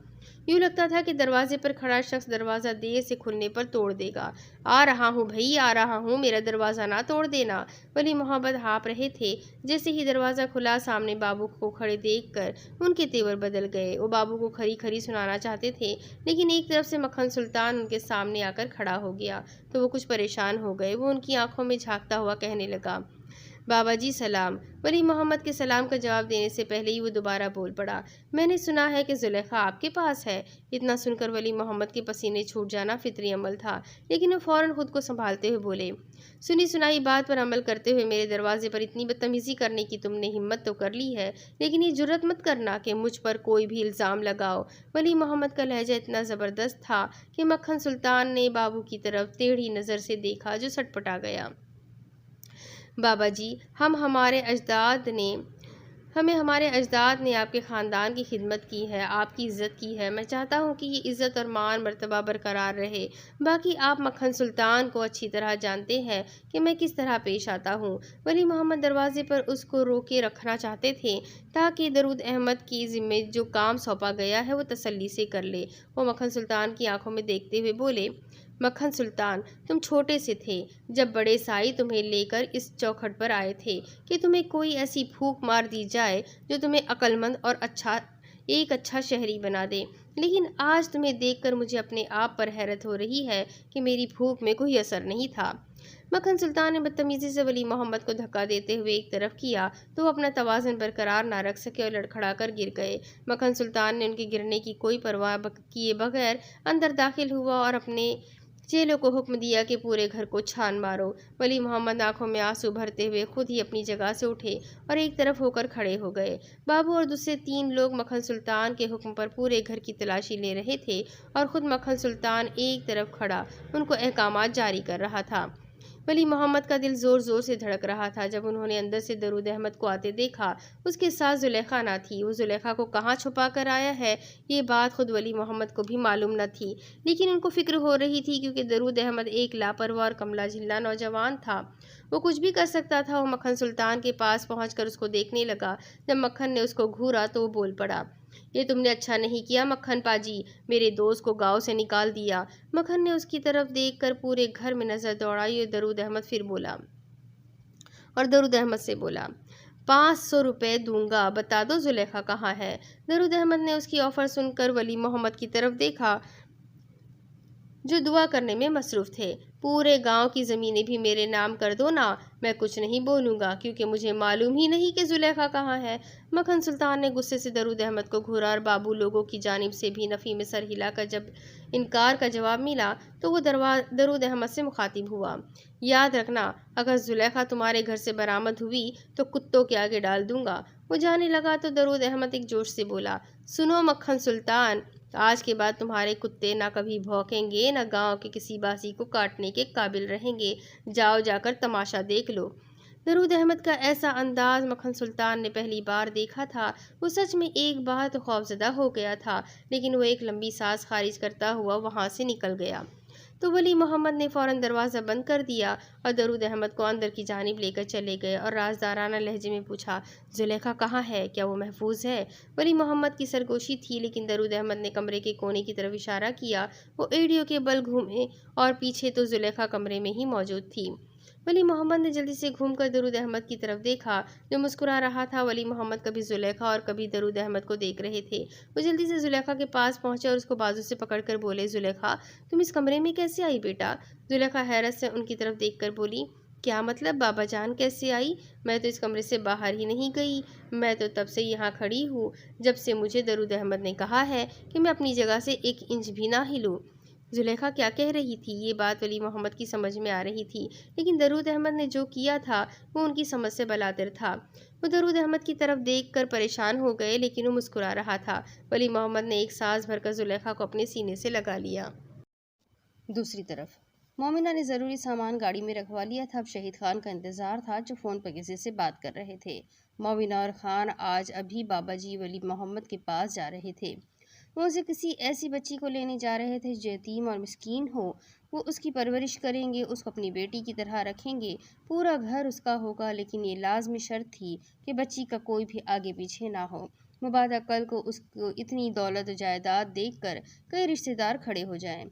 یوں لگتا تھا کہ دروازے پر کھڑا شخص دروازہ دیر سے کھلنے پر توڑ دے گا۔ آ رہا ہوں بھائی، آ رہا ہوں، میرا دروازہ نہ توڑ دینا۔ ولی محمد ہانپ رہے تھے۔ جیسے ہی دروازہ کھلا، سامنے بابو کو کھڑے دیکھ کر ان کے تیور بدل گئے۔ وہ بابو کو کھری کھری سنانا چاہتے تھے، لیکن ایک طرف سے مکھن سلطان ان کے سامنے آ کر کھڑا ہو گیا تو وہ کچھ پریشان ہو گئے۔ وہ ان کی آنکھوں میں جھانکتا ہوا کہنے لگا، بابا جی سلام۔ ولی محمد کے سلام کا جواب دینے سے پہلے ہی وہ دوبارہ بول پڑا، میں نے سنا ہے کہ زلیخا آپ کے پاس ہے۔ اتنا سن کر ولی محمد کے پسینے چھوٹ جانا فطری عمل تھا، لیکن وہ فوراً خود کو سنبھالتے ہوئے بولے، سنی سنائی بات پر عمل کرتے ہوئے میرے دروازے پر اتنی بدتمیزی کرنے کی تم نے ہمت تو کر لی ہے، لیکن یہ جرأت مت کرنا کہ مجھ پر کوئی بھی الزام لگاؤ۔ ولی محمد کا لہجہ اتنا زبردست تھا کہ مکھن سلطان نے بابو کی طرف ٹیڑھی نظر سے دیکھا جو سٹ پٹا گیا۔ بابا جی، ہمارے اجداد نے آپ کے خاندان کی خدمت کی ہے، آپ کی عزت کی ہے۔ میں چاہتا ہوں کہ یہ عزت اور مان مرتبہ برقرار رہے۔ باقی آپ مکھن سلطان کو اچھی طرح جانتے ہیں کہ میں کس طرح پیش آتا ہوں۔ ولی محمد دروازے پر اس کو روکے رکھنا چاہتے تھے تاکہ درود احمد کی ذمے جو کام سونپا گیا ہے وہ تسلی سے کر لے۔ وہ مکھن سلطان کی آنکھوں میں دیکھتے ہوئے بولے، مکھن سلطان، تم چھوٹے سے تھے جب بڑے سائی تمہیں لے کر اس چوکھٹ پر آئے تھے کہ تمہیں کوئی ایسی پھونک مار دی جائے جو تمہیں عقل مند اور ایک اچھا شہری بنا دے، لیکن آج تمہیں دیکھ کر مجھے اپنے آپ پر حیرت ہو رہی ہے کہ میری پھونک میں کوئی اثر نہیں تھا۔ مکھن سلطان نے بدتمیزی سے ولی محمد کو دھکا دیتے ہوئے ایک طرف کیا تو وہ اپنا توازن برقرار نہ رکھ سکے اور لڑکھڑا کر گر گئے۔ مکھن سلطان نے ان کے گرنے کی کوئی پرواہ کیے بغیر اندر داخل ہوا اور اپنے چیلوں کو حکم دیا کہ پورے گھر کو چھان مارو۔ ولی محمد آنکھوں میں آنسو بھرتے ہوئے خود ہی اپنی جگہ سے اٹھے اور ایک طرف ہو کر کھڑے ہو گئے۔ بابو اور دوسرے 3 لوگ مکھن سلطان کے حکم پر پورے گھر کی تلاشی لے رہے تھے اور خود مکھن سلطان ایک طرف کھڑا ان کو احکامات جاری کر رہا تھا۔ ولی محمد کا دل زور زور سے دھڑک رہا تھا جب انہوں نے اندر سے درود احمد کو آتے دیکھا۔ اس کے ساتھ زلیخا نہ تھی۔ وہ زلیخا کو کہاں چھپا کر آیا ہے یہ بات خود ولی محمد کو بھی معلوم نہ تھی، لیکن ان کو فکر ہو رہی تھی کیونکہ درود احمد ایک لاپرواہ اور کملا جھلا نوجوان تھا، وہ کچھ بھی کر سکتا تھا۔ وہ مکھن سلطان کے پاس پہنچ کر اس کو دیکھنے لگا۔ جب مکھن نے اس کو گھورا تو وہ بول پڑا، یہ تم نے اچھا نہیں کیا مکھن پاجی، میرے دوست کو گاؤں سے نکال دیا۔ مکھن نے اس کی طرف دیکھ کر پورے گھر میں نظر دوڑائی اور درود احمد سے بولا، 500 روپے دوں گا، بتا دو زلیخا کہاں ہے۔ درود احمد نے اس کی آفر سن کر ولی محمد کی طرف دیکھا جو دعا کرنے میں مصروف تھے۔ پورے گاؤں کی زمینیں بھی میرے نام کر دو نا، میں کچھ نہیں بولوں گا کیونکہ مجھے معلوم ہی نہیں کہ زلیخا کہاں ہے۔ مکھن سلطان نے غصے سے درود احمد کو گھورا اور بابو لوگوں کی جانب سے بھی نفی میں سر ہلا کر جب انکار کا جواب ملا تو وہ درود احمد سے مخاطب ہوا، یاد رکھنا اگر زلیخا تمہارے گھر سے برآمد ہوئی تو کتوں کے آگے ڈال دوں گا۔ وہ جانے لگا تو درود احمد ایک جوش سے بولا، سنو مکھن سلطان، آج کے بعد تمہارے کتے نہ کبھی بھونکیں گے نہ گاؤں کے کسی باسی کو کاٹنے کے قابل رہیں گے، جاؤ جا کر تماشا دیکھ لو۔ درود احمد کا ایسا انداز مکھن سلطان نے پہلی بار دیکھا تھا۔ وہ سچ میں ایک بار تو خوفزدہ ہو گیا تھا، لیکن وہ ایک لمبی سانس خارج کرتا ہوا وہاں سے نکل گیا تو ولی محمد نے فوراً دروازہ بند کر دیا اور درود احمد کو اندر کی جانب لے کر چلے گئے اور رازدارانہ لہجے میں پوچھا، زلیخا کہاں ہے، کیا وہ محفوظ ہے؟ ولی محمد کی سرگوشی تھی، لیکن درود احمد نے کمرے کے کونے کی طرف اشارہ کیا۔ وہ ایڑیوں کے بل گھومے اور پیچھے تو زلیخا کمرے میں ہی موجود تھی۔ ولی محمد نے جلدی سے گھوم کر درود احمد کی طرف دیکھا جو مسکرا رہا تھا۔ ولی محمد کبھی زلیخا اور کبھی درود احمد کو دیکھ رہے تھے۔ وہ جلدی سے زلیخا کے پاس پہنچے اور اس کو بازو سے پکڑ کر بولے، زلیخا تم اس کمرے میں کیسے آئی بیٹا؟ زلیخا حیرت سے ان کی طرف دیکھ کر بولی، کیا مطلب بابا جان کیسے آئی؟ میں تو اس کمرے سے باہر ہی نہیں گئی، میں تو تب سے یہاں کھڑی ہوں جب سے مجھے درود احمد نے کہا ہے کہ میں اپنی جگہ سے 1 انچ بھی نہ ہلوں۔ زلیخا کیا کہہ رہی تھی یہ بات ولی محمد کی سمجھ میں آ رہی تھی، لیکن درود احمد نے جو کیا تھا وہ ان کی سمجھ سے بلاتر تھا۔ وہ درود احمد کی طرف دیکھ کر پریشان ہو گئے، لیکن وہ مسکرا رہا تھا۔ ولی محمد نے ایک سانس بھر کر زلیخا کو اپنے سینے سے لگا لیا۔ دوسری طرف مومنہ نے ضروری سامان گاڑی میں رکھوا لیا تھا۔ اب شہید خان کا انتظار تھا جو فون پر کسی سے بات کر رہے تھے۔ مومنہ اور خان آج ابھی بابا جی ولی محمد کے پاس جا رہے تھے۔ وہ اسے کسی ایسی بچی کو لینے جا رہے تھے جو یتیم اور مسکین ہو۔ وہ اس کی پرورش کریں گے، اس کو اپنی بیٹی کی طرح رکھیں گے، پورا گھر اس کا ہوگا، لیکن یہ لازمی شرط تھی کہ بچی کا کوئی بھی آگے پیچھے نہ ہو، مبادا کل کو اس کو اتنی دولت و جائیداد دیکھ کر کئی رشتہ دار کھڑے ہو جائیں۔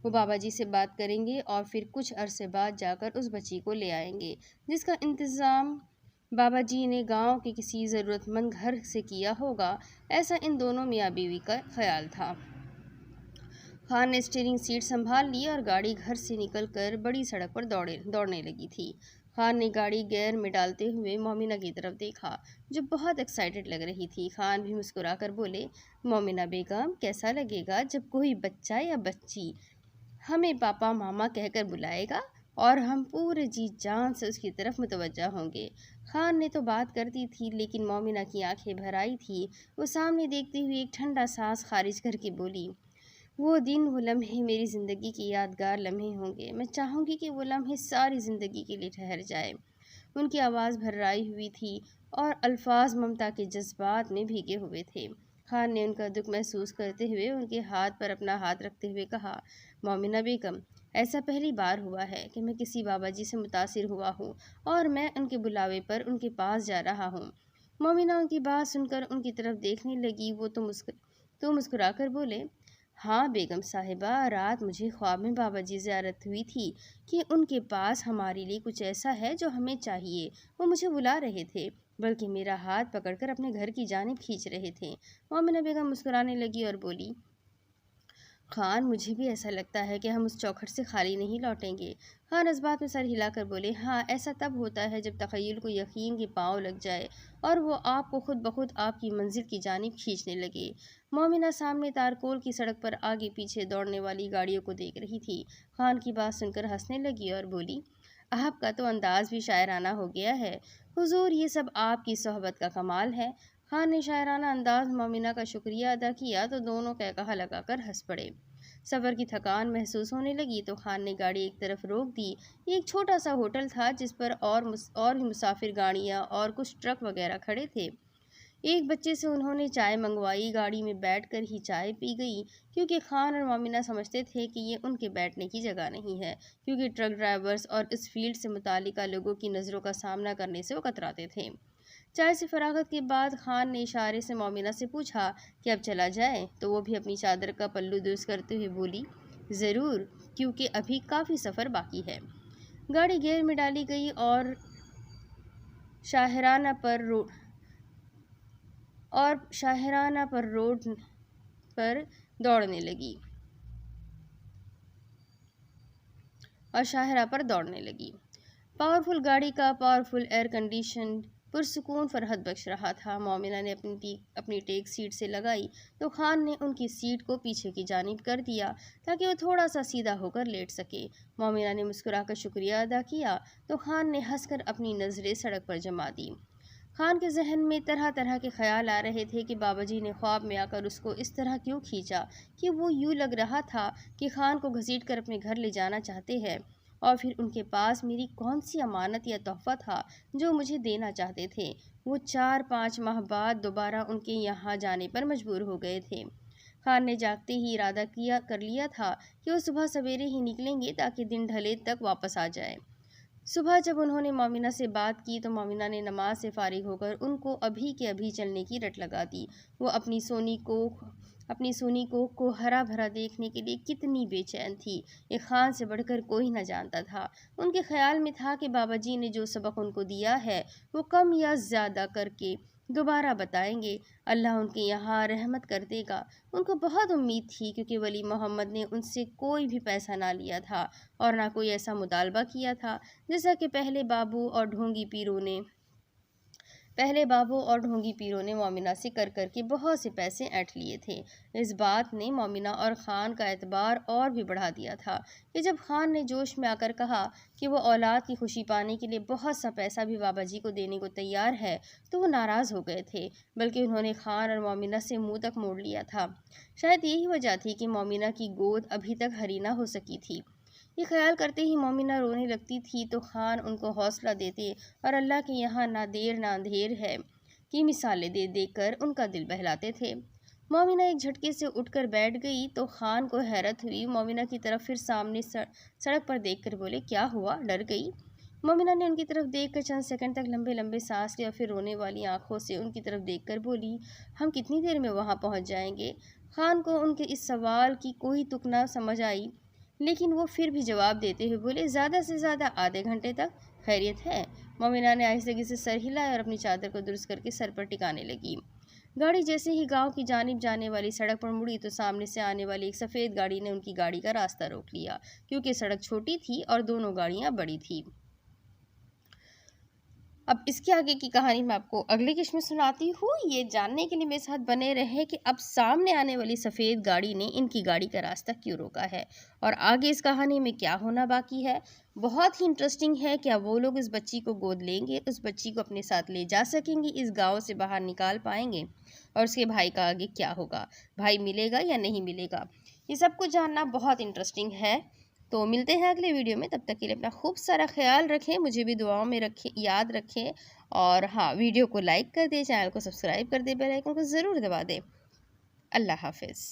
وہ بابا جی سے بات کریں گے اور پھر کچھ عرصے بعد جا کر اس بچی کو لے آئیں گے، جس کا انتظام بابا جی نے گاؤں کے کسی ضرورت مند گھر سے کیا ہوگا۔ ایسا ان دونوں میاں بیوی کا خیال تھا۔ خان نے اسٹیئرنگ سیٹ سنبھال لی اور گاڑی گھر سے نکل کر بڑی سڑک پر دوڑنے لگی تھی۔ خان نے گاڑی گیئر میں ڈالتے ہوئے مومنہ کی طرف دیکھا جو بہت ایکسائٹڈ لگ رہی تھی۔ خان بھی مسکرا کر بولے، مومنہ بیگم کیسا لگے گا جب کوئی بچہ یا بچی ہمیں پاپا ماما کہہ کر بلائے گا اور ہم پورے جی جان سے اس کی طرف متوجہ ہوں گے۔ خان نے تو بات کرتی تھی لیکن مومنہ کی آنکھیں بھر آئی تھی۔ وہ سامنے دیکھتے ہوئے ایک ٹھنڈا سانس خارج کر کے بولی، وہ دن وہ لمحے میری زندگی کے یادگار لمحے ہوں گے۔ میں چاہوں گی کہ وہ لمحے ساری زندگی کے لیے ٹھہر جائے۔ ان کی آواز بھررائی ہوئی تھی اور الفاظ ممتا کے جذبات میں بھیگے ہوئے تھے۔ خان نے ان کا دکھ محسوس کرتے ہوئے ان کے ہاتھ پر اپنا ہاتھ رکھتے ہوئے کہا، مومنہ بیگم ایسا پہلی بار ہوا ہے کہ میں کسی بابا جی سے متاثر ہوا ہوں اور میں ان کے بلاوے پر ان کے پاس جا رہا ہوں۔ مومنہ ان کی بات سن کر ان کی طرف دیکھنے لگی۔ وہ تو مسکرا کر بولے، ہاں بیگم صاحبہ، رات مجھے خواب میں بابا جی زیارت ہوئی تھی کہ ان کے پاس ہمارے لیے کچھ ایسا ہے جو ہمیں چاہیے۔ وہ مجھے بلا رہے تھے، بلکہ میرا ہاتھ پکڑ کر اپنے گھر کی جانب کھینچ رہے تھے۔ مومنہ بیگم مسکرانے لگی اور بولی، خان مجھے بھی ایسا لگتا ہے کہ ہم اس چوکھٹ سے خالی نہیں لوٹیں گے۔ خان اس بات میں سر ہلا کر بولے، ہاں ایسا تب ہوتا ہے جب تخیل کو یقین کے پاؤں لگ جائے اور وہ آپ کو خود بخود آپ کی منزل کی جانب کھینچنے لگے۔ مومنہ سامنے تارکول کی سڑک پر آگے پیچھے دوڑنے والی گاڑیوں کو دیکھ رہی تھی۔ خان کی بات سن کر ہنسنے لگی اور بولی، آپ کا تو انداز بھی شاعرانہ ہو گیا ہے حضور، یہ سب آپ کی صحبت کا کمال ہے۔ خان نے شاعرانہ انداز مومنہ کا شکریہ ادا کیا تو دونوں قہقہہ لگا کر ہنس پڑے۔ سفر کی تھکان محسوس ہونے لگی تو خان نے گاڑی ایک طرف روک دی۔ یہ ایک چھوٹا سا ہوٹل تھا جس پر اور بھی مسافر گاڑیاں اور کچھ ٹرک وغیرہ کھڑے تھے۔ ایک بچے سے انہوں نے چائے منگوائی۔ گاڑی میں بیٹھ کر ہی چائے پی گئی، کیونکہ خان اور مومنہ سمجھتے تھے کہ یہ ان کے بیٹھنے کی جگہ نہیں ہے، کیونکہ ٹرک ڈرائیورز اور اس فیلڈ سے متعلقہ لوگوں کی نظروں کا سامنا کرنے سے وہ کتراتے تھے۔ چائے سے فراغت کے بعد خان نے اشارے سے مومنہ سے پوچھا کہ اب چلا جائے، تو وہ بھی اپنی چادر کا پلو درست کرتے ہوئے بولی، ضرور، کیونکہ ابھی کافی سفر باقی ہے۔ گاڑی گیئر میں ڈالی گئی اور شاہراہ پر روڈ پر دوڑنے لگی۔ پاورفل گاڑی کا پاورفل ایئر کنڈیشن پرسکون فرحت بخش رہا تھا۔ مومنہ نے اپنی ٹیک سیٹ سے لگائی تو خان نے ان کی سیٹ کو پیچھے کی جانب کر دیا تاکہ وہ تھوڑا سا سیدھا ہو کر لیٹ سکے۔ مومنہ نے مسکرا کر شکریہ ادا کیا تو خان نے ہنس کر اپنی نظریں سڑک پر جما دیں۔ خان کے ذہن میں طرح طرح کے خیال آ رہے تھے کہ بابا جی نے خواب میں آ کر اس کو اس طرح کیوں کھینچا کہ وہ یوں لگ رہا تھا کہ خان کو گھسیٹ کر اپنے گھر لے جانا چاہتے ہیں، اور پھر ان کے پاس میری کون سی امانت یا تحفہ تھا جو مجھے دینا چاہتے تھے۔ وہ 4-5 ماہ بعد دوبارہ ان کے یہاں جانے پر مجبور ہو گئے تھے۔ خان نے جاگتے ہی ارادہ کر لیا تھا کہ وہ صبح سویرے ہی نکلیں گے تاکہ دن ڈھلے تک واپس آ جائے۔ صبح جب انہوں نے مومنہ سے بات کی تو مومنہ نے نماز سے فارغ ہو کر ان کو ابھی کے ابھی چلنے کی رٹ لگا دی۔ وہ اپنی سونی کوکھ کو ہرا بھرا دیکھنے کے لیے کتنی بے چین تھی، یہ خان سے بڑھ کر کوئی نہ جانتا تھا۔ ان کے خیال میں تھا کہ بابا جی نے جو سبق ان کو دیا ہے وہ کم یا زیادہ کر کے دوبارہ بتائیں گے، اللہ ان کے یہاں رحمت کر دے گا۔ ان کو بہت امید تھی، کیونکہ ولی محمد نے ان سے کوئی بھی پیسہ نہ لیا تھا اور نہ کوئی ایسا مطالبہ کیا تھا جیسا کہ پہلے بابو اور ڈھونگی پیروں نے پہلے بابوں اور ڈھونگی پیروں نے مومنہ سے کر کے بہت سے پیسے اینٹھ لیے تھے۔ اس بات نے مومنہ اور خان کا اعتبار اور بھی بڑھا دیا تھا کہ جب خان نے جوش میں آ کر کہا کہ وہ اولاد کی خوشی پانے کے لیے بہت سا پیسہ بھی بابا جی کو دینے کو تیار ہے تو وہ ناراض ہو گئے تھے، بلکہ انہوں نے خان اور مومنہ سے منہ تک موڑ لیا تھا۔ شاید یہی وجہ تھی کہ مومنہ کی گود ابھی تک ہری نہ ہو سکی تھی۔ یہ خیال کرتے ہی مومنہ رونے لگتی تھی تو خان ان کو حوصلہ دیتے اور اللہ کے یہاں نہ دیر نہ اندھیر ہے کی مثالیں دے کر ان کا دل بہلاتے تھے۔ مومنہ ایک جھٹکے سے اٹھ کر بیٹھ گئی تو خان کو حیرت ہوئی۔ مومنہ کی طرف پھر سامنے سڑک پر دیکھ کر بولے، کیا ہوا، ڈر گئی؟ مومنہ نے ان کی طرف دیکھ کر چند سیکنڈ تک لمبے لمبے سانس لے اور پھر رونے والی آنکھوں سے ان کی طرف دیکھ کر بولی، ہم کتنی دیر میں وہاں پہنچ جائیں گے؟ خان کو ان کے اس سوال کی کوئی تک نہ سمجھ آئی، لیکن وہ پھر بھی جواب دیتے ہوئے بولے، زیادہ سے زیادہ آدھے گھنٹے تک۔ خیریت ہے؟ مومنہ نے آہستگی سے سر ہلایا اور اپنی چادر کو درست کر کے سر پر ٹکانے لگی۔ گاڑی جیسے ہی گاؤں کی جانب جانے والی سڑک پر مڑی تو سامنے سے آنے والی ایک سفید گاڑی نے ان کی گاڑی کا راستہ روک لیا، کیونکہ سڑک چھوٹی تھی اور دونوں گاڑیاں بڑی تھیں۔ اب اس کے آگے کی کہانی میں آپ کو اگلی قسط میں سناتی ہوں۔ یہ جاننے کے لیے میرے ساتھ بنے رہے کہ اب سامنے آنے والی سفید گاڑی نے ان کی گاڑی کا راستہ کیوں روکا ہے اور آگے اس کہانی میں کیا ہونا باقی ہے۔ بہت ہی انٹرسٹنگ ہے۔ کیا وہ لوگ اس بچی کو گود لیں گے، اس بچی کو اپنے ساتھ لے جا سکیں گے، اس گاؤں سے باہر نکال پائیں گے، اور اس کے بھائی کا آگے کیا ہوگا، بھائی ملے گا یا نہیں ملے گا، یہ سب کچھ جاننا بہت انٹرسٹنگ ہے۔ تو ملتے ہیں اگلے ویڈیو میں، تب تک کے لیے اپنا خوب سارا خیال رکھیں، مجھے بھی دعاؤں میں یاد رکھیں، اور ہاں، ویڈیو کو لائک کر دیں، چینل کو سبسکرائب کر دیں، بیل آئیکن کو ضرور دبا دیں۔ اللہ حافظ۔